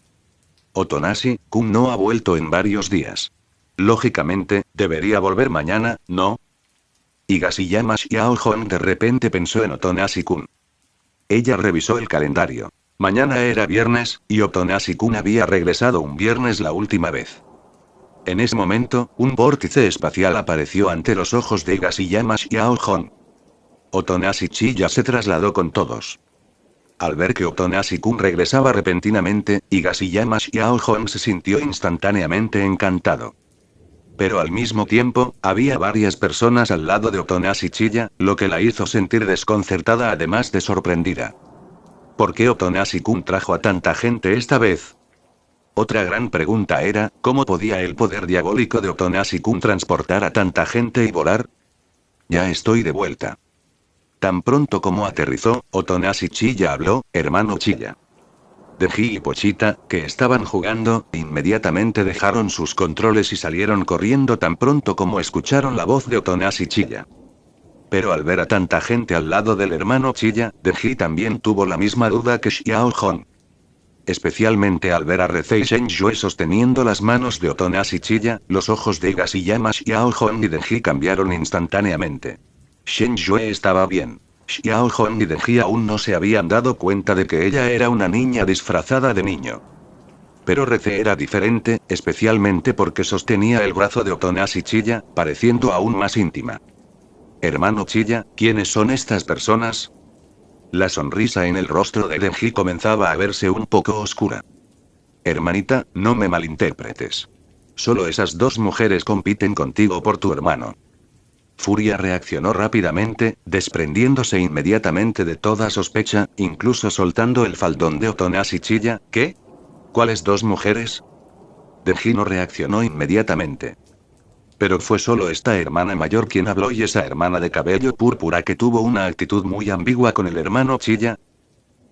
Otonashi-kun no ha vuelto en varios días. Lógicamente, debería volver mañana, ¿no? Higashiyama Xiaohong de repente pensó en Otonashi-kun. Ella revisó el calendario. Mañana era viernes, y Otonashi-kun había regresado un viernes la última vez. En ese momento, un vórtice espacial apareció ante los ojos de Higashiyama Xiaohong. Otonashi-chiya se trasladó con todos. Al ver que Otonashi-kun regresaba repentinamente, Higashiyama Xiaohong se sintió instantáneamente encantado. Pero al mismo tiempo, había varias personas al lado de Otonashi-chiya, lo que la hizo sentir desconcertada además de sorprendida. ¿Por qué Otonashi-kun trajo a tanta gente esta vez? Otra gran pregunta era, ¿cómo podía el poder diabólico de Otonashi-kun transportar a tanta gente y volar? Ya estoy de vuelta. Tan pronto como aterrizó, Otonashi-chiya habló, hermano Chiya. Denji y Pochita, que estaban jugando, inmediatamente dejaron sus controles y salieron corriendo tan pronto como escucharon la voz de Otonashi-chiya. Pero al ver a tanta gente al lado del hermano Chiya, Denji también tuvo la misma duda que Xiaohong. Especialmente al ver a Reze y Shen Yue sosteniendo las manos de Otonashi-chiya, los ojos de Higashiyama Xiaohong y Denji cambiaron instantáneamente. Shen Yue estaba bien. Xiaohong y Denji aún no se habían dado cuenta de que ella era una niña disfrazada de niño. Pero Reze era diferente, especialmente porque sostenía el brazo de Otonashi-chiya, pareciendo aún más íntima. Hermano Chiya, ¿quiénes son estas personas? La sonrisa en el rostro de Denji comenzaba a verse un poco oscura. Hermanita, no me malinterpretes. Solo esas dos mujeres compiten contigo por tu hermano. Furia reaccionó rápidamente, desprendiéndose inmediatamente de toda sospecha, incluso soltando el faldón de Otonashi-chiya. ¿Qué? ¿Cuáles dos mujeres? Denji no reaccionó inmediatamente. Pero fue solo esta hermana mayor quien habló y esa hermana de cabello púrpura que tuvo una actitud muy ambigua con el hermano Chiya.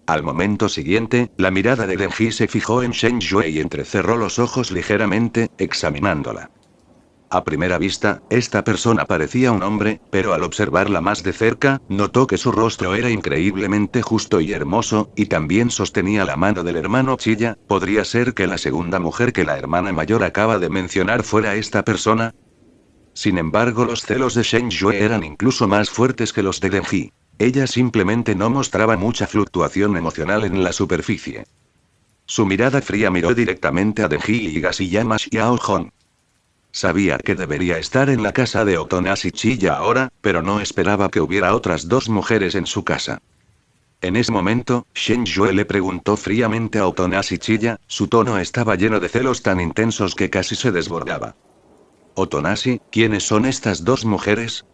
Al momento siguiente, la mirada de Denji se fijó en Shen Yue y entrecerró los ojos ligeramente, examinándola. A primera vista, esta persona parecía un hombre, pero al observarla más de cerca, notó que su rostro era increíblemente justo y hermoso, y también sostenía la mano del hermano Chiya. ¿Podría ser que la segunda mujer que la hermana mayor acaba de mencionar fuera esta persona? Sin embargo, los celos de Shen Yue eran incluso más fuertes que los de Denji. Ella simplemente no mostraba mucha fluctuación emocional en la superficie. Su mirada fría miró directamente a Denji y Higashiyama Xiaohong. Sabía que debería estar en la casa de Otonashi-chiya ahora, pero no esperaba que hubiera otras dos mujeres en su casa. En ese momento, Shen Yue le preguntó fríamente a Otonashi-chiya, su tono estaba lleno de celos tan intensos que casi se desbordaba. Otonashi, ¿quiénes son estas dos mujeres?